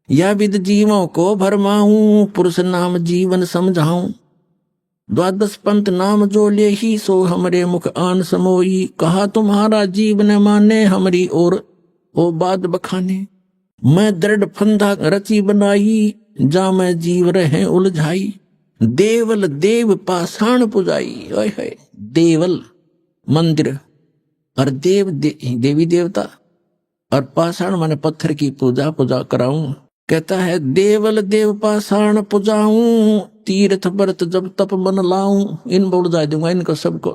या विद जीवों को भरमाऊं, पुरुष नाम जीवन समझाऊं। 12 पंथ नाम जो ले ही, सो हमरे मुख आन समोई। कहा तुम्हारा जीव न माने, हमरी ओर ओ बात बखाने। मैं दृढ़ फंदा रची बनाई, जा मैं जीव रहे उलझाई। देवल देव पाषाण पुजाई। ओए होए, देवल मंदिर, और देवी देवता, और पाषाण माने पत्थर की पूजा कराऊं। कहता है देवल देव पाषाण पुजाऊं, तीर्थ व्रत जब तप मन लाऊं। इन बोल जा दूंगा इनको सबको।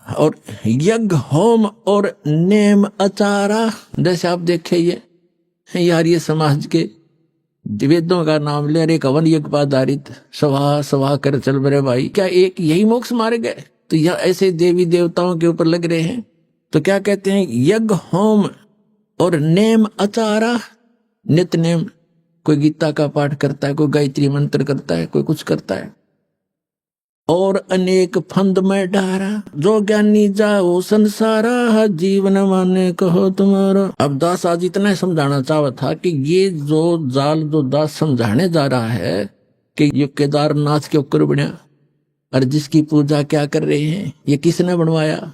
और यज्ञ होम और नेम आचारा, जैसे आप देखे ये यार, ये समाज के वेदों का नाम ले, अरे हवन यज्ञ पर आधारित सभा सभा कर चल मेरे भाई। क्या एक यही मोक्ष मारे गए? तो यह ऐसे देवी देवताओं के ऊपर लग रहे हैं। तो क्या कहते हैं, यज्ञ होम और नेम आचारा, नित्य नेम। कोई गीता का पाठ करता है, कोई गायत्री मंत्र करता है, कोई कुछ करता है। और अनेक फंद में डारा, जो ज्ञानी जाओ संसारा, जीवन माने कहो तुम्हारा। अब दास आज इतना समझाना चाहता था कि ये जो जाल जो दास समझाने जा रहा है कि ये केदारनाथ के ऊपर बना, और जिसकी पूजा क्या कर रहे हैं, ये किसने बनवाया?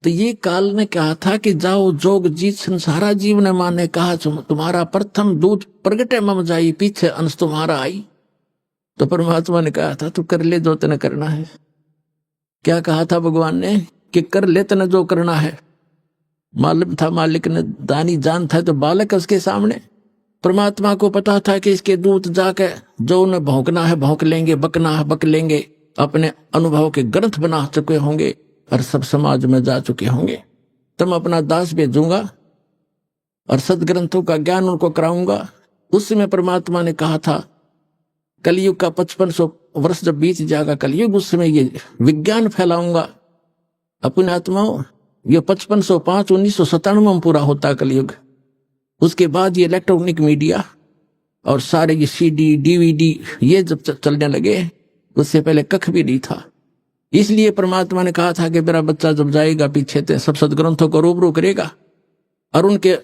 तो ये काल ने कहा था कि जाओ जोग जीत संसारा, जीव ने माने कहा तुम्हारा प्रथम दूत प्रगटे मम जाई, पीछे अंश तुम्हारा आई। तो परमात्मा ने कहा था तू कर ले जो तने करना है। क्या कहा था भगवान ने कि कर ले तने जो करना है। मालूम था मालिक ने, दानी जान था, तो बालक उसके सामने। परमात्मा को पता था कि इसके दूत जाके जो उन्हें भौंकना है भौंक लेंगे, बकना है बक लेंगे, अपने अनुभव के ग्रंथ बना चुके होंगे और सब समाज में जा चुके होंगे। तुम अपना दास भेजूंगा और सदग्रंथों का ज्ञान उनको कराऊंगा। उस समय परमात्मा ने कहा था कलयुग का 5500 वर्ष जब बीत जाएगा कलयुग, उस समय ये विज्ञान फैलाऊंगा अपने आत्माओं। ये 5505 1997 में पूरा होता कलयुग। उसके बाद ये इलेक्ट्रॉनिक मीडिया और सारे ये CD DVD ये जब चलने लगे, उससे पहले कख भी नहीं था। इसलिए परमात्मा ने कहा था कि मेरा बच्चा जब जाएगा पीछे तो सब सदग्रंथों को रूबरू करेगा और उनके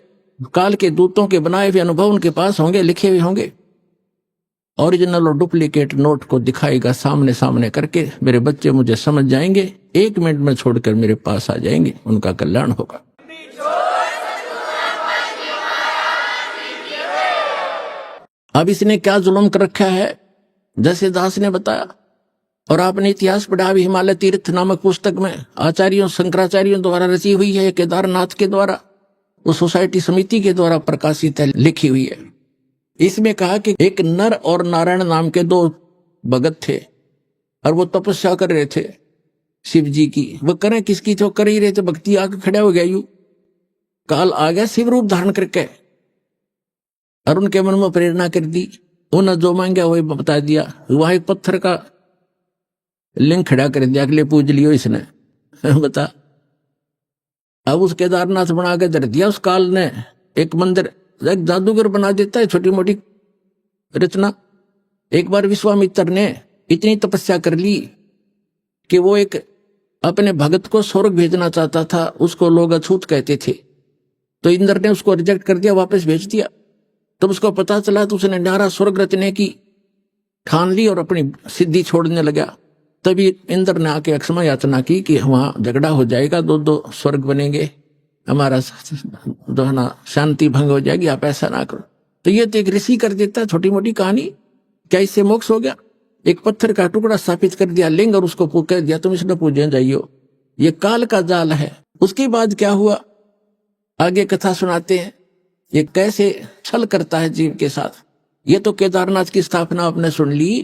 काल के दूतों के बनाए हुए अनुभव उनके पास होंगे, लिखे हुए होंगे। ओरिजिनल और डुप्लीकेट नोट को दिखाएगा सामने सामने करके, मेरे बच्चे मुझे समझ जाएंगे, 1 मिनट में छोड़कर मेरे पास आ जाएंगे, उनका कल्याण होगा। अब इसने क्या जुल्म कर रखा है, जैसे दास ने बताया, और आपने इतिहास पढ़ा भी, हिमालय तीर्थ नामक पुस्तक में आचार्यों शंकराचार्यों द्वारा रची हुई है, केदारनाथ के द्वारा, उस सोसाइटी समिति के द्वारा प्रकाशित है, लिखी हुई है। इसमें कहा कि एक नर और नारायण नाम के 2 भगत थे और वो तपस्या कर रहे थे शिव जी की। वो करें किसकी, तो कर ही रहे थे, भक्ति आके खड़ा हो गया, यू काल आ गया शिव रूप धारण करके और उनके मन में प्रेरणा कर दी। उन्हें जो मांगा वही बता दिया। वहां एक पत्थर का लिंग खड़ा कर दिया, अगले पूज लियो इसने बता। अब उस केदारनाथ बना के धर दिया। उस काल ने एक मंदिर, एक जादूगर बना देता है, छोटी मोटी रचना। एक बार विश्वामित्र ने इतनी तपस्या कर ली कि वो एक अपने भगत को स्वर्ग भेजना चाहता था, उसको लोग अछूत कहते थे, तो इंद्र ने उसको रिजेक्ट कर दिया, वापस भेज दिया। तब उसको पता चला तो उसने नारा स्वर्ग रचने की ठान ली और अपनी सिद्धि छोड़ने लगा। तभी इंद्र ने आके क्षमा याचना की कि वहां झगड़ा हो जाएगा, 2 स्वर्ग बनेंगे, हमारा जो है ना शांति भंग हो जाएगी, आप ऐसा ना करो। तो ये तो एक ऋषि कर देता है, छोटी मोटी कहानी। क्या इससे मोक्ष हो गया? एक पत्थर का टुकड़ा स्थापित कर दिया लिंग और उसको कह दिया तुम इसने पूजने जाइयो। ये काल का जाल है। उसके बाद क्या हुआ, आगे कथा सुनाते हैं, ये कैसे छल करता है जीव के साथ। ये तो केदारनाथ की स्थापना आपने सुन ली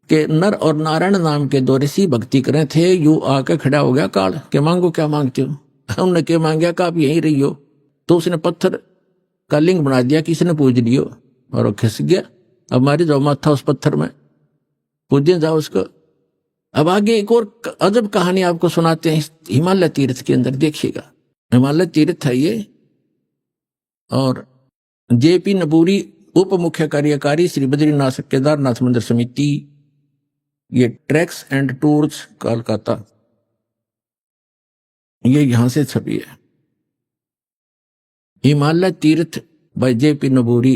कि नर और नारायण नाम के 2 ऋषि भक्ति करे थे। यू आके खड़ा हो गया काल के मांगो क्या मांगते हो। उन्होंने क्या मांगा कि आप यहीं रहियो। तो उसने पत्थर का लिंग बना दिया कि इसने पूज लियो और वो खिस गया। अब मारे जाओ माथा उस पत्थर में, पूजे जाओ उसको। अब आगे एक और अजब कहानी आपको सुनाते हैं हिमालय तीर्थ के अंदर, देखिएगा। हिमालय तीर्थ है ये, और JP नबूरी उप मुख्य कार्यकारी श्री बद्रीनाथ केदारनाथ मंदिर समिति, ये ट्रैक्स एंड टूर्स कोलकाता, ये यहां से छपी है। हिमालय तीर्थ बाय JP नबूरी,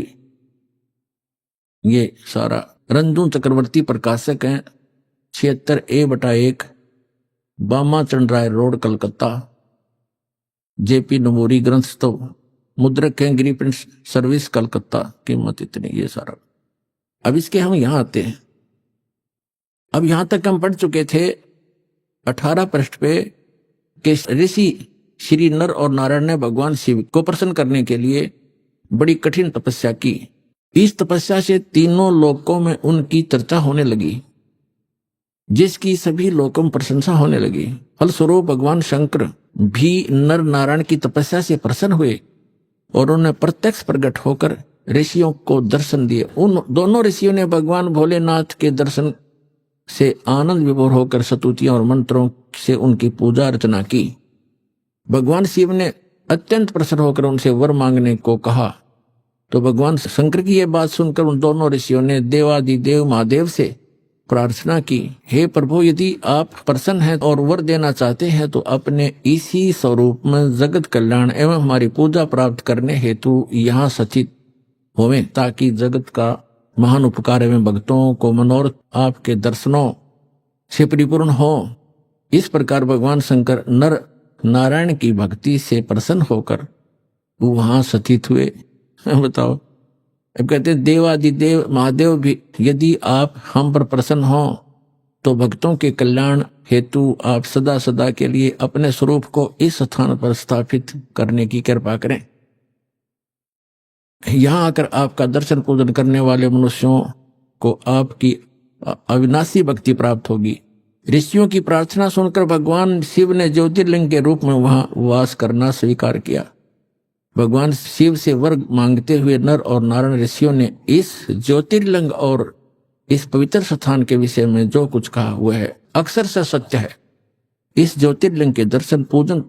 ये सारा रंजू चक्रवर्ती प्रकाशक हैं, 76A/1 बामा चंद्राय रोड कलकत्ता। JP नबूरी ग्रंथ तो मुद्रक है, ग्री प्रिंट सर्विस कलकत्ता, कीमत इतनी, ये सारा। अब इसके हम यहां आते हैं। अब यहां तक हम पढ़ चुके थे 18 पृष्ठ पे कि ऋषि श्री नर और नारायण ने भगवान शिव को प्रसन्न करने के लिए बड़ी कठिन तपस्या की। इस तपस्या से तीनों लोकों में उनकी चर्चा होने लगी, जिसकी सभी लोकों में प्रशंसा होने लगी। फलस्वरूप भगवान शंकर भी नर नारायण की तपस्या से प्रसन्न हुए और उन्हें प्रत्यक्ष प्रकट होकर ऋषियों को दर्शन दिए। उन दोनों ऋषियों ने भगवान भोलेनाथ के दर्शन से आनंद विभोर होकर स्तुतियों और मंत्रों से उनकी पूजा अर्चना की। भगवान शिव ने अत्यंत प्रसन्न होकर उनसे वर मांगने को कहा। तो भगवान शंकर की यह बात सुनकर उन दोनों ऋषियों ने देवादिदेव महादेव से प्रार्थना की, हे प्रभु, यदि आप प्रसन्न हैं और वर देना चाहते हैं तो अपने इसी स्वरूप में जगत कल्याण एवं हमारी पूजा प्राप्त करने हेतु यहाँ सचित होवें, ताकि जगत का महान उपकार एवं भक्तों को मनोरथ आपके दर्शनों से परिपूर्ण हो। इस प्रकार भगवान शंकर नर नारायण की भक्ति से प्रसन्न होकर वहां सचित हुए। बताओ, अब कहते हैं देवादिदेव महादेव भी यदि आप हम पर प्रसन्न हो तो भक्तों के कल्याण हेतु आप सदा सदा के लिए अपने स्वरूप को इस स्थान पर स्थापित करने की कृपा करें। यहाँ आकर आपका दर्शन पूजन करने वाले मनुष्यों को आपकी अविनाशी भक्ति प्राप्त होगी। ऋषियों की प्रार्थना सुनकर भगवान शिव ने ज्योतिर्लिंग के रूप में वहां वास करना स्वीकार किया। भगवान शिव से वर मांगते हुए नर और नारायण ऋषियों ने इस ज्योतिर्लिंग और इस पवित्र स्थान के विषय में जो कुछ कहा हुआ है अक्सर से सत्य है। इस ज्योतिर्लिंग के दर्शन पूजन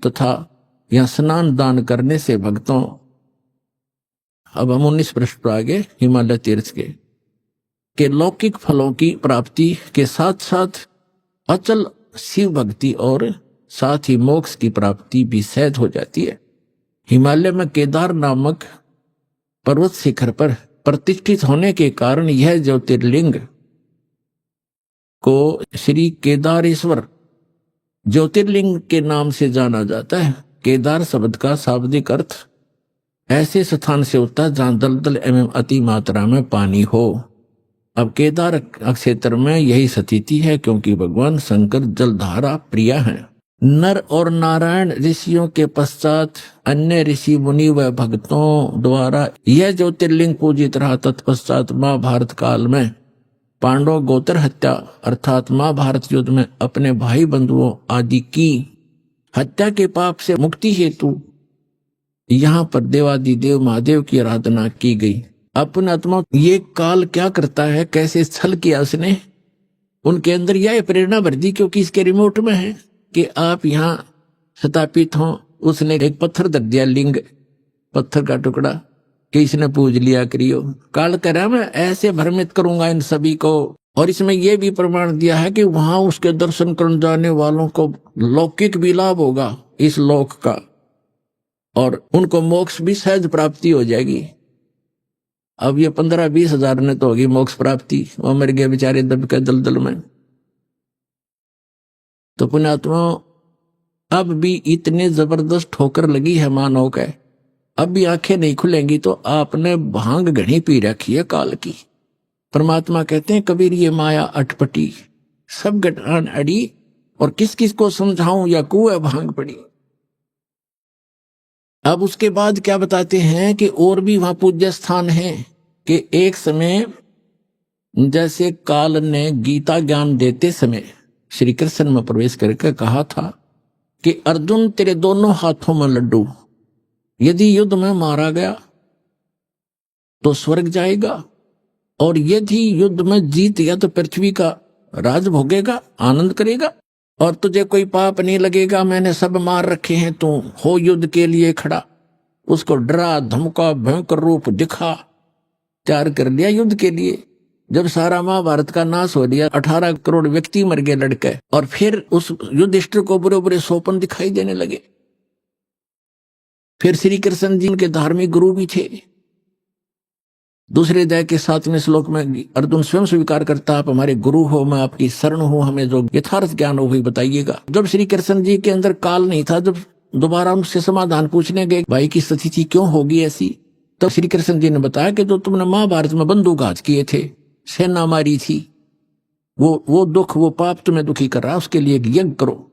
तथा यहाँ स्नान दान करने से भक्तों अब हम 19 पृष्ठ पर आगे हिमालय तीर्थ के लौकिक फलों की प्राप्ति के साथ साथ अचल शिव भक्ति और साथ ही मोक्ष की प्राप्ति भी सहज हो जाती है। हिमालय में केदार नामक पर्वत शिखर पर प्रतिष्ठित होने के कारण यह ज्योतिर्लिंग को श्री केदारेश्वर ज्योतिर्लिंग के नाम से जाना जाता है। केदार शब्द का शाब्दिक अर्थ ऐसे स्थान से होता है जहां दलदल एवं अति मात्रा में पानी हो। अब केदार क्षेत्र में यही स्थिति है, क्योंकि भगवान शंकर जलधारा प्रिय हैं। नर और नारायण ऋषियों के पश्चात अन्य ऋषि मुनि व भक्तों द्वारा यह ज्योतिर्लिंग पूजित रहा। तत्पश्चात महाभारत काल में पांडव गोत्र हत्या अर्थात महाभारत युद्ध में अपने भाई बंधुओं आदि की हत्या के पाप से मुक्ति हेतु यहाँ पर देवादिदेव महादेव की आराधना की गई। अपने आत्मा ये काल क्या करता है, कैसे छल किया उसने, उनके अंदर यह प्रेरणा भर दी, क्योंकि इसके रिमोट में है कि आप यहाँ स्थापित हों। उसने एक पत्थर धर दिया, लिंग पत्थर का टुकड़ा, कि इसने पूज लिया करियो। काल कह रहा मैं ऐसे भ्रमित करूंगा इन सभी को। और इसमें यह भी प्रमाण दिया है कि वहां उसके दर्शन करने जाने वालों को लौकिक भी लाभ होगा इस लोक का, और उनको मोक्ष भी सहज प्राप्ति हो जाएगी। अब ये 15-20 हजार ने तो होगी मोक्ष प्राप्ति, वो मर गए बेचारे दब के दलदल में। तो पुण्यात्मा अब भी इतने जबरदस्त ठोकर लगी है मानव के, अब भी आंखें नहीं खुलेंगी तो आपने भांग घनी पी रखी है काल की। परमात्मा कहते हैं कबीर ये माया अटपटी सब गठान अड़ी, और किस किस को समझाऊं या कुएं भांग पड़ी। अब उसके बाद क्या बताते हैं कि और भी वहां पूज्य स्थान है, कि एक समय जैसे काल ने गीता ज्ञान देते समय श्री कृष्ण में प्रवेश करके कहा था कि अर्जुन तेरे दोनों हाथों में लड्डू, यदि युद्ध में मारा गया तो स्वर्ग जाएगा, और यदि युद्ध में जीत गया तो पृथ्वी का राज भोगेगा, आनंद करेगा, और तुझे कोई पाप नहीं लगेगा। मैंने सब मार रखे हैं, तू हो युद्ध के लिए खड़ा। उसको डरा धमका भयंकर रूप दिखा, तैयार कर लिया युद्ध के लिए। जब सारा महाभारत का नाश हो गया, 18 करोड़ व्यक्ति मर गए लड़के, और फिर उस युधिष्ठिर को बुरे बुरे सोपन दिखाई देने लगे। फिर श्री कृष्ण जी के धार्मिक गुरु भी थे। दूसरे अध्याय के 7वें श्लोक में अर्जुन स्वयं स्वीकार करता, आप हमारे गुरु हो, मैं आपकी शरण हूं, हमें जो यथार्थ ज्ञान हो वही बताइएगा। जब श्री कृष्ण जी के अंदर काल नहीं था, जब दोबारा उनसे समाधान पूछने गए भाई की स्थिति क्यों होगी ऐसी, तब श्री कृष्ण जी ने बताया कि जो तुमने महाभारत में बंदूकघात किए थे, सेना मारी थी, वो दुख वो पाप तुम्हें दुखी कर रहा, उसके लिए यज्ञ करो।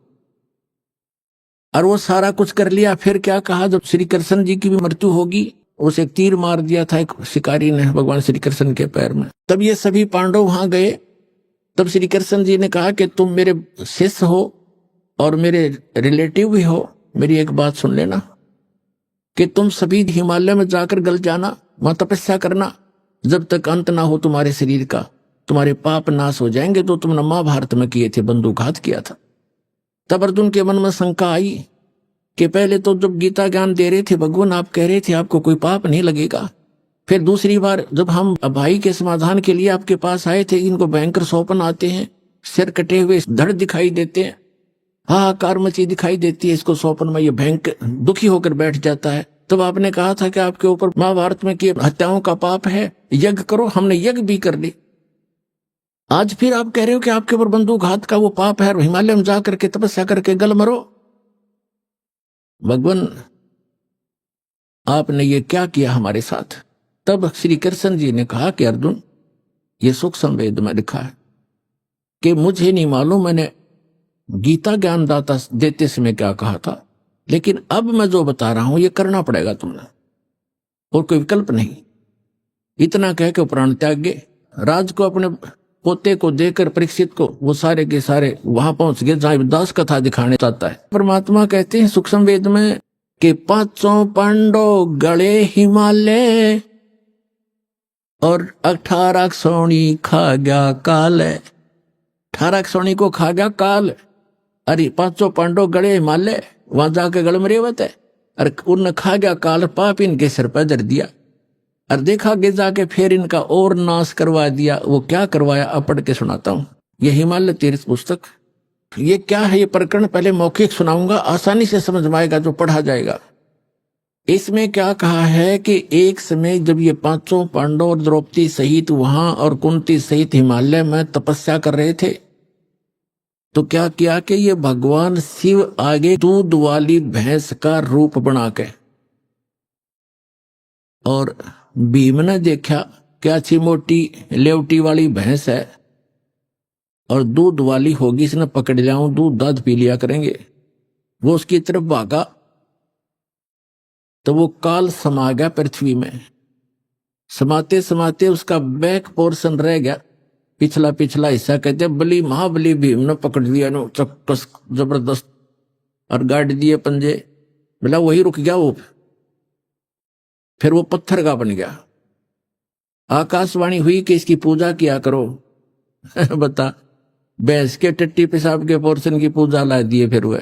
और वो सारा कुछ कर लिया। फिर क्या कहा, जब श्री कृष्ण जी की भी मृत्यु होगी, उसे एक तीर मार दिया था एक शिकारी ने भगवान श्री कृष्ण के पैर में। तब ये सभी पांडव वहां गए। तब श्री कृष्ण जी ने कहा कि तुम मेरे शिष्य हो और मेरे रिलेटिव भी हो, मेरी एक बात सुन लेना कि तुम सभी हिमालय में जाकर गल जाना, वहां तपस्या करना, जब तक अंत ना हो तुम्हारे शरीर का, तुम्हारे पाप नाश हो जाएंगे तो तुमने महाभारत में किए थे, बंदूकघात किया था। तब अर्जुन के मन में शंका आई कि पहले तो जब गीता ज्ञान दे रहे थे भगवान, आप कह रहे थे आपको कोई पाप नहीं लगेगा। फिर दूसरी बार जब हम भाई के समाधान के लिए आपके पास आए थे, इनको भयंकर सौपन आते हैं, सिर कटे हुए धड़ दिखाई देते हैं, हाहाकार मची दिखाई देती है इसको सौपन में, ये भयंकर दुखी होकर बैठ जाता है। तब आपने कहा था कि आपके ऊपर महाभारत में किए हत्याओं का पाप है, यज्ञ करो। हमने यज्ञ भी कर ली। आज फिर आप कह रहे हो कि आपके ऊपर बंदूकघात का वो पाप है, हिमालय में जाकर के तपस्या करके गल मरो। भगवान आपने ये क्या किया हमारे साथ। तब श्री कृष्ण जी ने कहा कि अर्जुन, ये सुख संवेद में लिखा है कि मुझे नहीं मालूम मैंने गीता ज्ञान दाता देते समय क्या कहा था, लेकिन अब मैं जो बता रहा हूं ये करना पड़ेगा तुमने, और कोई विकल्प नहीं। इतना कह के प्राण त्याग गए। राज को अपने पोते को देकर परीक्षित को वो सारे के सारे वहां पहुंच गए जहां दास कथा दिखाने चाहता है। परमात्मा कहते हैं सूक्ष्म वेद में कि 5 पांडव गले हिमालय और 18 सोनी खा गया काल। 18 सोनी को खा गया काल। अरे 5 पांडव गले हिमालय, वहां जाके गल में रेवत है, अरे उनने खा गया काल, पाप इनके सिर पर धर दिया। और देखा आगे जाके फिर इनका और नाश करवा दिया। वो क्या करवाया अब पढ़ के सुनाता हूं। ये हिमालय तीर्थ पुस्तक, ये क्या है, ये प्रकरण पहले मौखिक सुनाऊंगा, आसानी से समझ में आएगा जो पढ़ा जाएगा। इसमें क्या कहा है कि एक समय जब ये पांचों पांडव और द्रौपदी सहित वहां और कुंती सहित हिमालय में तपस्या कर रहे थे, तो क्या किया कि ये भगवान शिव आगे दूध वाली भैंस का रूप बना के, और भीम ने देखा क्या अच्छी मोटी लेवटी वाली भैंस है और दूध वाली होगी, इसने पकड़ लिया, दूध दाद पी लिया करेंगे। वो उसकी तरफ भागा तो वो काल समा गया पृथ्वी में। समाते समाते उसका बैक पोर्शन रह गया, पिछला पिछला हिस्सा, कहते बली महाबली भीम ने पकड़ लिया नो चक्कस जबरदस्त और गाड़ दिए पंजे। बोला वही रुक गया वो, फिर वो पत्थर का बन गया। आकाशवाणी हुई कि इसकी पूजा किया करो। बता, भैंस के टट्टी पेशाब के पोर्शन की पूजा ला दिए फिर हुए।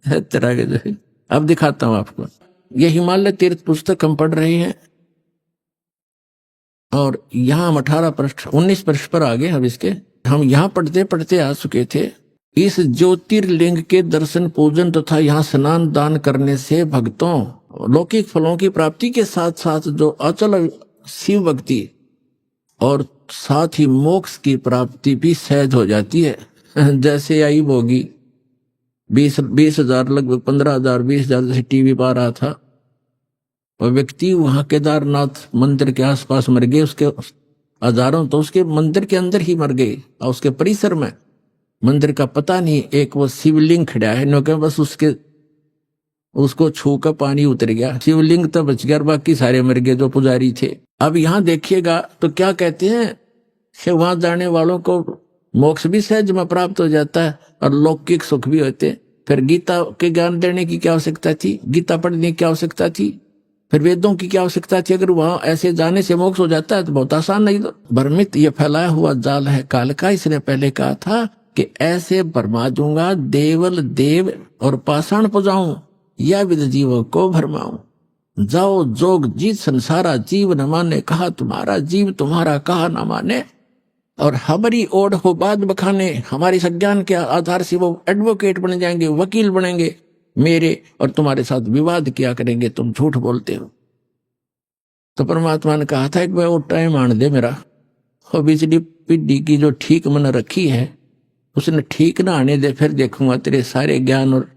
तरह के जो। अब दिखाता हूं आपको, ये हिमालय तीर्थ पुस्तक हम पढ़ रहे हैं और यहां हम 18 पृष्ठ 19 पृष्ठ पर आगे। अब इसके हम यहां पढ़ते पढ़ते आ चुके थे। इस ज्योतिर्लिंग के दर्शन पूजन तथा यहाँ स्नान दान करने से भक्तों लौकिक फलों की प्राप्ति के साथ साथ जो अचल शिव भक्ति और साथ ही मोक्ष की प्राप्ति भी सहज हो जाती है। जैसे आई भोगी 20,000 लगभग 15,000 20,000 जैसे टीवी पर आ रहा था, और व्यक्ति वहां केदारनाथ मंदिर के आसपास मर गए, उसके हजारों तो उसके मंदिर के अंदर ही मर गए और उसके परिसर में मंदिर का पता नहीं। एक वो शिवलिंग खड़ा है, नो के बस उसको छू कर पानी उतर गया, शिवलिंग तो बच गया, बाकी सारे मर गए जो पुजारी थे। अब यहां देखिएगा तो क्या कहते हैं कि वहां जाने वालों को मोक्ष भी सहज में प्राप्त हो जाता है और लौकिक सुख भी होते। फिर गीता के ज्ञान देने की क्या आवश्यकता थी, गीता पढ़ने की क्या आवश्यकता थी, फिर वेदों की क्या आवश्यकता थी। अगर वहां ऐसे जाने से मोक्ष हो जाता है तो बहुत आसान। नहीं तो भ्रमित ये फैलाया हुआ जाल है काल का। इसने पहले कहा था कि ऐसे भरमा दूंगा देवल देव और पाषाण पुजाऊं, या विद जीवों को भरमाऊं। जाओ जोग जीत संसारा जीव न माने, कहा तुम्हारा जीव तुम्हारा कहा न माने। और हमारी ओढ़ हो बात बखाने, हमारी संज्ञान के आधार से वो एडवोकेट बन जाएंगे, वकील बनेंगे मेरे, और तुम्हारे साथ विवाद किया करेंगे, तुम झूठ बोलते हो। तो परमात्मा ने कहा था एक बार वो टाइम आने दे मेरा, और बिजली पिड्डी की जो ठीक मन रखी है उसने ठीक ना आने दे, फिर देखूंगा तेरे सारे ज्ञान और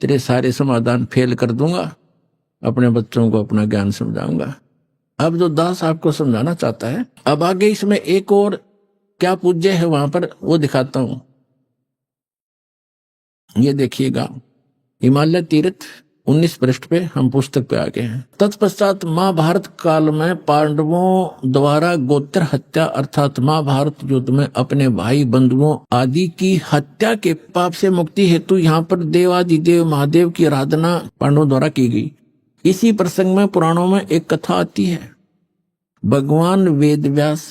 तेरे सारे समाधान फेल कर दूंगा, अपने बच्चों को अपना ज्ञान समझाऊंगा। अब जो दास आपको समझाना चाहता है, अब आगे इसमें एक और क्या पूज्य है वहां पर वो दिखाता हूं। ये देखिएगा हिमालय तीर्थ 19 पृष्ठ पे हम पुस्तक पे आ गए हैं। तत्पश्चात महाभारत काल में पांडवों द्वारा गोत्र हत्या अर्थात महाभारत युद्ध में अपने भाई बंधुओं आदि की हत्या के पाप से मुक्ति हेतु यहाँ पर देवादिदेव महादेव की आराधना पांडवों द्वारा की गई। इसी प्रसंग में पुराणों में एक कथा आती है। भगवान वेदव्यास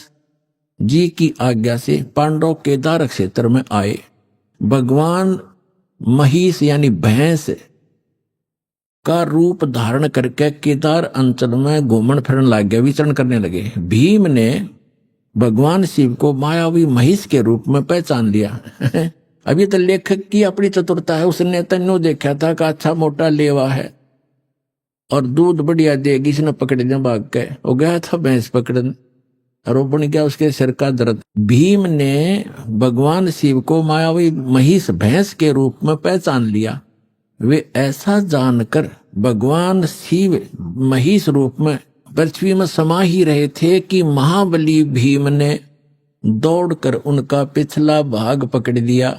जी की आज्ञा से पांडव केदार क्षेत्र में आए। भगवान महिष यानी भैंस का रूप धारण करके केदार अंचल में घूमन फिरन लग गया, विचरण करने लगे। भीम ने भगवान शिव को मायावी महिष के रूप में पहचान लिया। अभी तो लेखक की अपनी चतुरता है, उसने तन्नो देखा था कि अच्छा मोटा लेवा है और दूध बढ़िया देगी, इसने पकड़ दिया, भाग के वो गया था भैंस पकड़न और वो बन गया उसके सिर का दर्द। भीम ने भगवान शिव को मायावी महिष भैंस के रूप में पहचान लिया। वे ऐसा जानकर भगवान शिव महिष रूप में पृथ्वी में समा ही रहे थे कि महाबली भीम ने दौड़कर उनका पिछला भाग पकड़ लिया।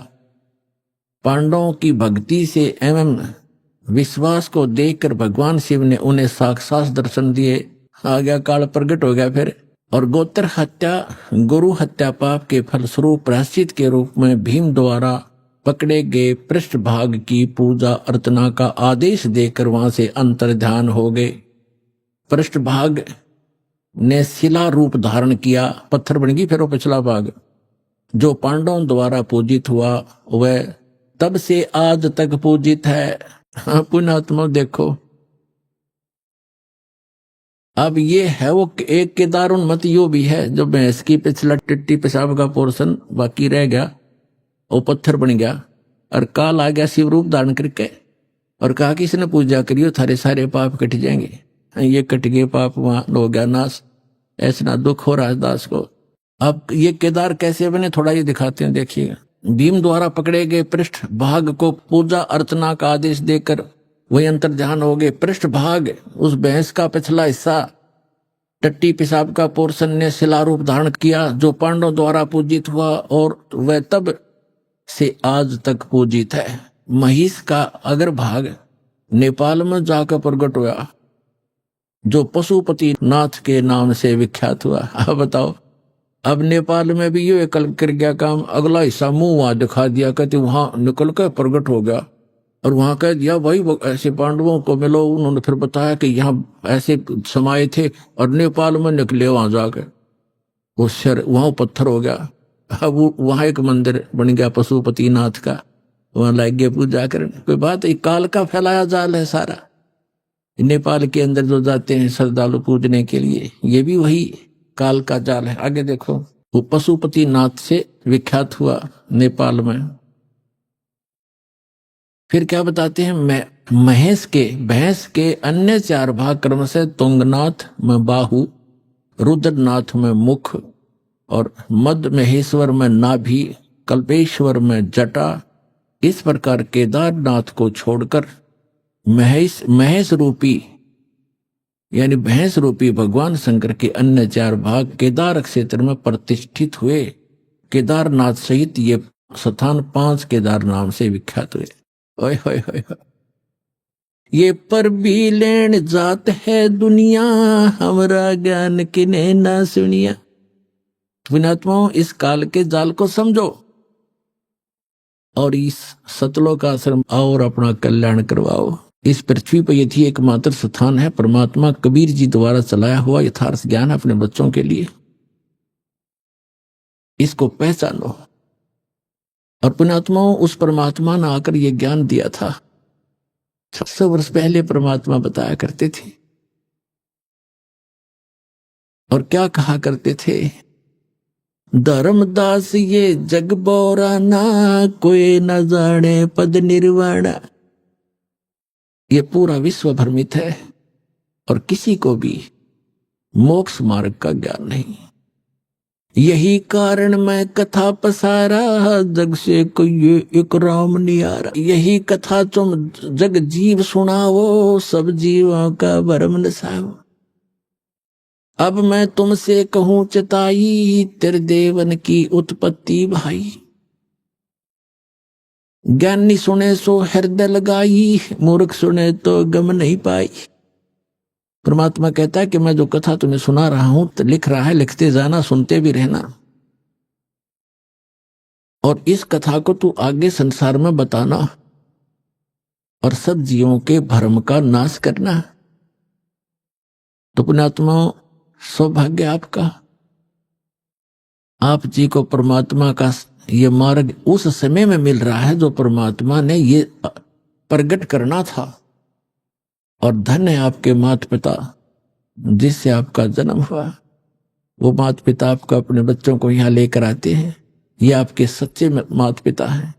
पांडवों की भक्ति से एवं विश्वास को देखकर भगवान शिव ने उन्हें साक्षात दर्शन दिए। आ गया काल प्रकट हो गया फिर। और गोत्र हत्या गुरु हत्या पाप के फलस्वरूप प्रायश्चित के रूप में भीम द्वारा पकड़े गए पृष्ठभाग की पूजा अर्चना का आदेश देकर वहां से अंतर्ध्यान हो गए। पृष्ठभाग ने शिला रूप धारण किया, पत्थर बन गई। फिर वो पिछला भाग जो पांडवों द्वारा पूजित हुआ वह तब से आज तक पूजित है। पुण्यात्मा देखो, अब ये है वो एक केदार उन्मत यो भी है, जो भैंस की पिछला टिट्टी पेशाब का पोर्शन बाकी रह गया, वो पत्थर बन गया, और काल आ गया शिव रूप धारण करके और कहा कि इसने पूजा करियो थारे सारे पाप कट जाएंगे। ये कट गए पाप, वहां हो गया नाश। ऐसा दुख हो रहा है दास को। अब ये केदार कैसे बने थोड़ा ये दिखाते हैं, देखिएगा। भीम द्वारा पकड़े गए पृष्ठ भाग को पूजा अर्चना का आदेश देकर वही अंतर्ध्यान हो गए। पृष्ठ भाग उस भैंस का पिछला हिस्सा टट्टी पेशाब का पोर्शन ने शिला रूप धारण किया, जो पांडवों द्वारा पूजित हुआ और वह तब से आज तक पूजित है। महिष का अगर भाग नेपाल में जाकर प्रकट हुआ, जो पशुपति नाथ के नाम से विख्यात हुआ। अब बताओ, अब नेपाल में भी ये कर गया काम, अगला हिस्सा मुंह वहां दिखा दिया, कहते वहां निकल कर प्रकट हो गया और वहां कह दिया भाई ऐसे पांडवों को मिलो। उन्होंने फिर बताया कि यहाँ ऐसे समाये थे और नेपाल में निकले वहां जाकर, वो शर वहां पत्थर हो गया। अब वहां एक मंदिर बन गया पशुपति नाथ का, वहां लग गए पूजा करने। कोई बात, एक काल का फैलाया जाल है सारा। नेपाल के अंदर जो जाते हैं श्रद्धालु पूजने के लिए, ये भी वही काल का जाल है। आगे देखो, वो पशुपति नाथ से विख्यात हुआ नेपाल में। फिर क्या बताते हैं, भैंस के अन्य 4 भाग क्रम से तुंगनाथ में बाहु, रुद्रनाथ में मुख और मध्य महेश्वर में नाभि, कल्पेश्वर में जटा। इस प्रकार केदारनाथ को छोड़कर महेश रूपी यानी भैंस रूपी भगवान शंकर के अन्य 4 भाग केदार क्षेत्र में प्रतिष्ठित हुए। केदारनाथ सहित ये स्थान 5 केदार नाम से विख्यात हुए। ओए होए होए, ये पर भी लेन जात है दुनिया, हमरा ज्ञान किने ना सुनिया। पुण्यात्माओं, इस काल के जाल को समझो और इस सतलोक आश्रम आओ और अपना कल्याण करवाओ। इस पृथ्वी पर यदि एकमात्र स्थान है परमात्मा कबीर जी द्वारा चलाया हुआ यथार्थ ज्ञान अपने बच्चों के लिए, इसको पहचानो। और पुण्यात्माओं, उस परमात्मा ने आकर ये ज्ञान दिया था। 600 वर्ष पहले परमात्मा बताया करते थे और क्या कहा करते थे, धर्मदास ये जग बोरा ना, कोई न जाने पद निर्वाणा। ये पूरा विश्व भ्रमित है और किसी को भी मोक्ष मार्ग का ज्ञान नहीं। यही कारण मैं कथा पसारा, जग से कोई एक राम नियारा। यही कथा तुम जग जीव सुनाओ, सब जीवों का भरम नसाओ। अब मैं तुमसे कहूं चताई, तेरे देवन की उत्पत्ति भाई। ज्ञानी सुने सो हृदय लगाई, मूर्ख सुने तो गम नहीं पाई। परमात्मा कहता है कि मैं जो कथा तुम्हें सुना रहा हूं, तो लिख रहा है, लिखते जाना, सुनते भी रहना, और इस कथा को तू आगे संसार में बताना और सब जीवों के भ्रम का नाश करना। तो पुण्यात्मा, सौभाग्य आपका, आप जी को परमात्मा का ये मार्ग उस समय में मिल रहा है जो परमात्मा ने ये प्रकट करना था। और धन्य है आपके माता पिता जिससे आपका जन्म हुआ। वो माता पिता आपको अपने बच्चों को यहाँ लेकर आते हैं, ये आपके सच्चे माता पिता हैं।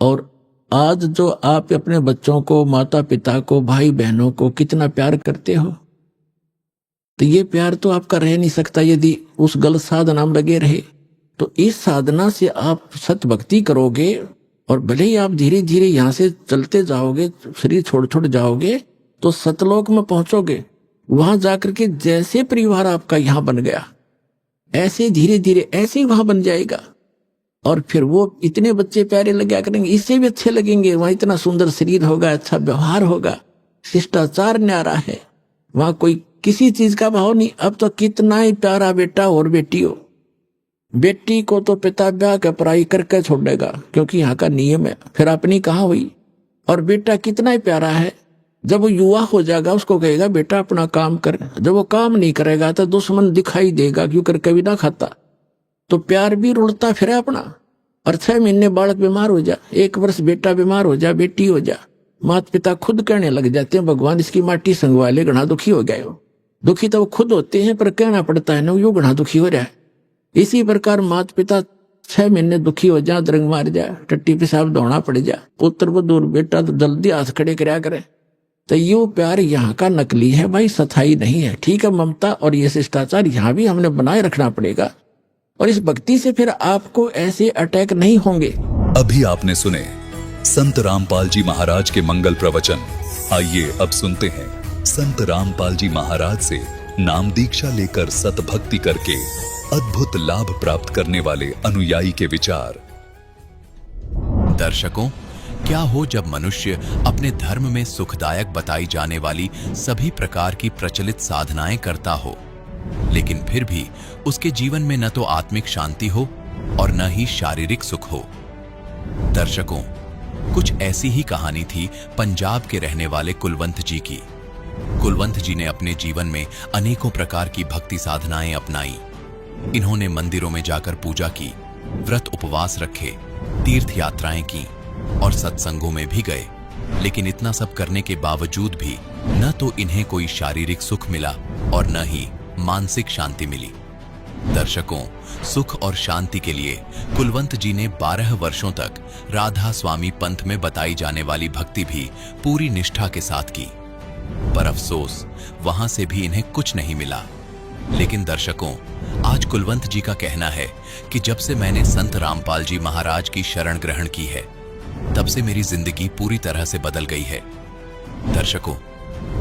और आज जो आप अपने बच्चों को, माता पिता को, भाई बहनों को कितना प्यार करते हो, तो ये प्यार तो आपका रह नहीं सकता यदि उस गलत साधना में लगे रहे। तो इस साधना से आप सत भक्ति करोगे और भले ही आप धीरे धीरे यहाँ से चलते जाओगे, शरीर छोड़ जाओगे, तो सतलोक में पहुंचोगे। वहां जाकर के जैसे परिवार आपका यहाँ बन गया, ऐसे धीरे धीरे ऐसे ही वहां बन जाएगा। और फिर वो इतने बच्चे प्यारे लगा करेंगे, इससे भी अच्छे लगेंगे। वहां इतना सुंदर शरीर होगा, अच्छा व्यवहार होगा, शिष्टाचार न्यारा है, वहां कोई किसी चीज का भाव नहीं। अब तो कितना ही प्यारा बेटा और बेटी हो, बेटी को तो पिता ब्याह के पढ़ाई करके छोड़ेगा क्योंकि यहाँ का नियम है, फिर अपनी कहाँ हुई। और बेटा कितना ही प्यारा है, जब वो युवा हो जाएगा उसको कहेगा बेटा अपना काम कर। जब वो काम नहीं करेगा तो दुश्मन दिखाई देगा, क्यों कर कभी ना खाता। तो प्यार भी रुड़ता फिर अपना। और 6 महीने बालक बीमार हो जा, 1 वर्ष बेटा बीमार हो जा, बेटी हो जा, माता पिता खुद कहने लग जाते हैं भगवान इसकी माटी संगवा ले, घना दुखी हो गए हो। दुखी तो वो खुद होते हैं, पर कहना पड़ता है ना यो घना दुखी हो रहा है। इसी प्रकार माता पिता 6 महीने दुखी हो जा, दरंग मार जा, टट्टी पेशाब धोना पड़ जा, पुत्र वो दूर बेटा तो जल्दी हाथ खड़े करया करे। तो यो प्यार यहाँ का नकली है भाई, सथाई नहीं है। ठीक है, ममता और ये शिष्टाचार यहाँ भी हमने बनाए रखना पड़ेगा, और इस भक्ति से फिर आपको ऐसे अटैक नहीं होंगे। अभी आपने सुने संत रामपाल जी महाराज के मंगल प्रवचन। आइए अब सुनते हैं संत रामपाल जी महाराज से नाम दीक्षा लेकर सतभक्ति करके अद्भुत लाभ प्राप्त करने वाले अनुयायी के विचार। दर्शकों, क्या हो जब मनुष्य अपने धर्म में सुखदायक बताई जाने वाली सभी प्रकार की प्रचलित साधनाएं करता हो, लेकिन फिर भी उसके जीवन में न तो आत्मिक शांति हो और न ही शारीरिक सुख हो। दर्शकों, कुछ ऐसी ही कहानी थी पंजाब के रहने वाले कुलवंत जी की। कुलवंत जी ने अपने जीवन में अनेकों प्रकार की भक्ति साधनाएं अपनाई। इन्होंने मंदिरों में जाकर पूजा की, व्रत उपवास रखे, तीर्थ यात्राएं की और सत्संगों में भी गए। लेकिन इतना सब करने के बावजूद भी न तो इन्हें कोई शारीरिक सुख मिला और न ही मानसिक शांति मिली। दर्शकों, सुख और शांति के लिए कुलवंत जी ने 12 वर्षों तक राधा स्वामी पंथ में बताई जाने वाली भक्ति भी पूरी निष्ठा के साथ की, पर अफसोस वहां से भी इन्हें कुछ नहीं मिला। लेकिन दर्शकों, आज कुलवंत जी का कहना है कि जब से मैंने संत रामपाल जी महाराज की शरण ग्रहण की है, तब से मेरी जिंदगी पूरी तरह से बदल गई है। दर्शकों,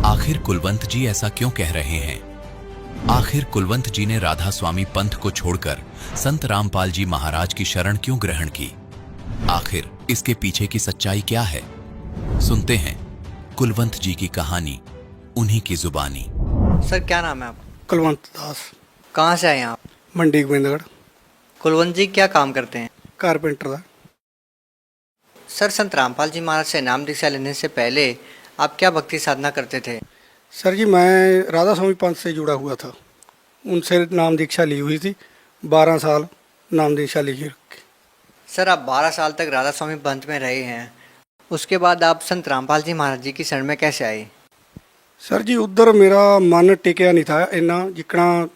आखिर कुलवंत जी ऐसा क्यों कह रहे हैं? आखिर कुलवंत जी ने राधा स्वामी पंथ को छोड़कर संत रामपाल जी महाराज की शरण क्यों ग्रहण की? आखिर इसके पीछे की सच्चाई क्या है? सुनते हैं कुलवंत जी की कहानी उन्हीं की जुबानी। सर, क्या नाम है आपका? कुलवंत दास। कहाँ से आए हैं आप? मंडी गोविंदगढ़। कुलवंत जी क्या काम करते हैं? कारपेंटर दा। सर, संत रामपाल जी महाराज से नाम दीक्षा लेने से पहले आप क्या भक्ति साधना करते थे? सर जी, मैं राधा स्वामी पंथ से जुड़ा हुआ था, उनसे नाम दीक्षा ली हुई थी। 12 साल नाम दीक्षा ली हुई। सर, आप 12 साल तक राधा स्वामी पंथ में रहे हैं, उसके बाद आप संत रामपाल जी महाराज जी की शरण में कैसे आए? सर जी, उधर मेरा मन टिकिया नहीं था इन्ना जिकना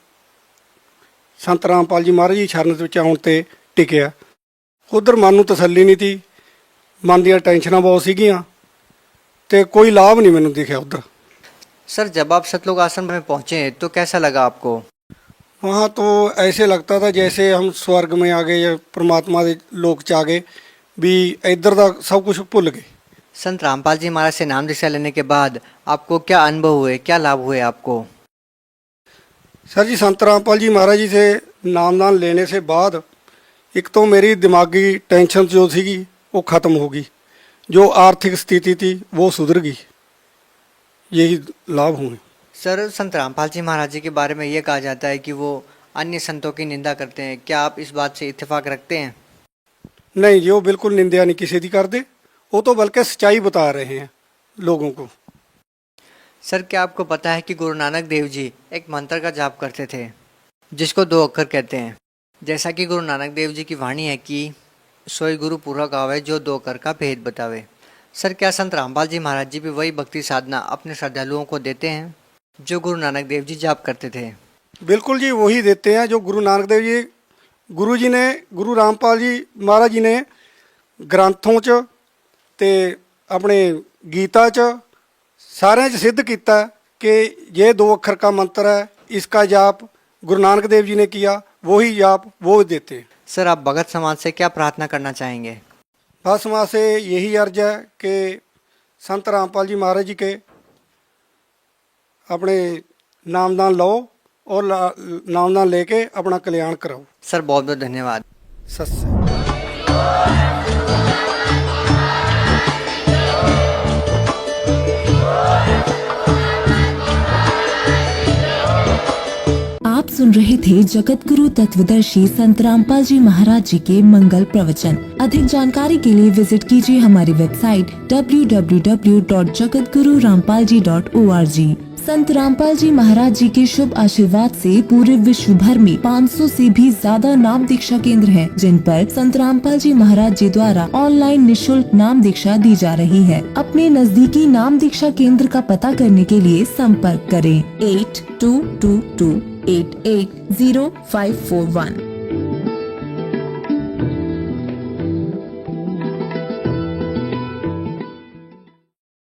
संत रामपाल जी महाराज जी शरण ਵਿੱਚ ਆਉਣ ਤੇ टिकिया। उधर मन ਨੂੰ ਤਸੱਲੀ नहीं थी, मन ਦੀਆਂ ਟੈਨਸ਼ਨਾਂ बहुत ਸੀਗੀਆਂ ਤੇ कोई लाभ नहीं ਮੈਨੂੰ दिखा उधर। सर, जब आप सतलोक आश्रम में पहुँचे तो कैसा लगा आपको? वहाँ तो ऐसे लगता था जैसे हम स्वर्ग में आ गए या परमात्मा के लोक च आ गए, भी इधर का सब कुछ भुल गए। संत रामपाल जी महाराज से नाम दीक्षा लेने के बाद आपको क्या अनुभव हुए, क्या लाभ हुए आपको? सर जी, संत रामपाल जी महाराज जी से नामदान लेने से बाद एक तो मेरी दिमागी टेंशन जो थी वो ख़त्म हो गई, जो आर्थिक स्थिति थी वो सुधर गई। यही लाभ हुए। सर, संत रामपाल जी महाराज जी के बारे में ये कहा जाता है कि वो अन्य संतों की निंदा करते हैं, क्या आप इस बात से इत्तेफाक रखते हैं? नहीं जी, वो बिल्कुल निंदा नहीं किसी की करते, वो तो बल्कि सच्चाई बता रहे हैं लोगों को। सर, क्या आपको पता है कि गुरु नानक देव जी एक मंत्र का जाप करते थे जिसको 2 अक्षर कहते हैं? जैसा कि गुरु नानक देव जी की वाणी है कि सोई गुरु पूरा गावे जो 2 अक्षर का भेद बतावे। सर, क्या संत रामपाल जी महाराज जी भी वही भक्ति साधना अपने श्रद्धालुओं को देते हैं जो गुरु नानक देव जी जाप करते थे? बिल्कुल जी, वही देते हैं जो गुरु नानक देव जी, गुरु रामपाल जी महाराज जी ने ग्रंथों च ते अपने गीता च सारे च सिद्ध किया कि ये 2 अक्षर का मंत्र है, इसका जाप गुरु नानक देव जी ने किया, वही जाप वो देते हैं। सर, आप भगत समाज से क्या प्रार्थना करना चाहेंगे? भगत समाज से यही अर्ज है कि संत रामपाल जी महाराज जी के अपने नामदान लो और नामदान लेके अपना कल्याण कराओ। सर, बहुत बहुत धन्यवाद। सत्य। आप सुन रहे थे जगत गुरु तत्वदर्शी संत रामपाल जी महाराज जी के मंगल प्रवचन। अधिक जानकारी के लिए विजिट कीजिए हमारी वेबसाइट www.jagatgururampalji.org। संत रामपाल जी महाराज जी के शुभ आशीर्वाद से पूरे विश्व भर में 500 से भी ज्यादा नाम दीक्षा केंद्र हैं, जिन पर संत रामपाल जी महाराज जी द्वारा ऑनलाइन निशुल्क नाम दीक्षा दी जा रही है। अपने नजदीकी नाम दीक्षा केंद्र का पता करने के लिए संपर्क करें 8222880541।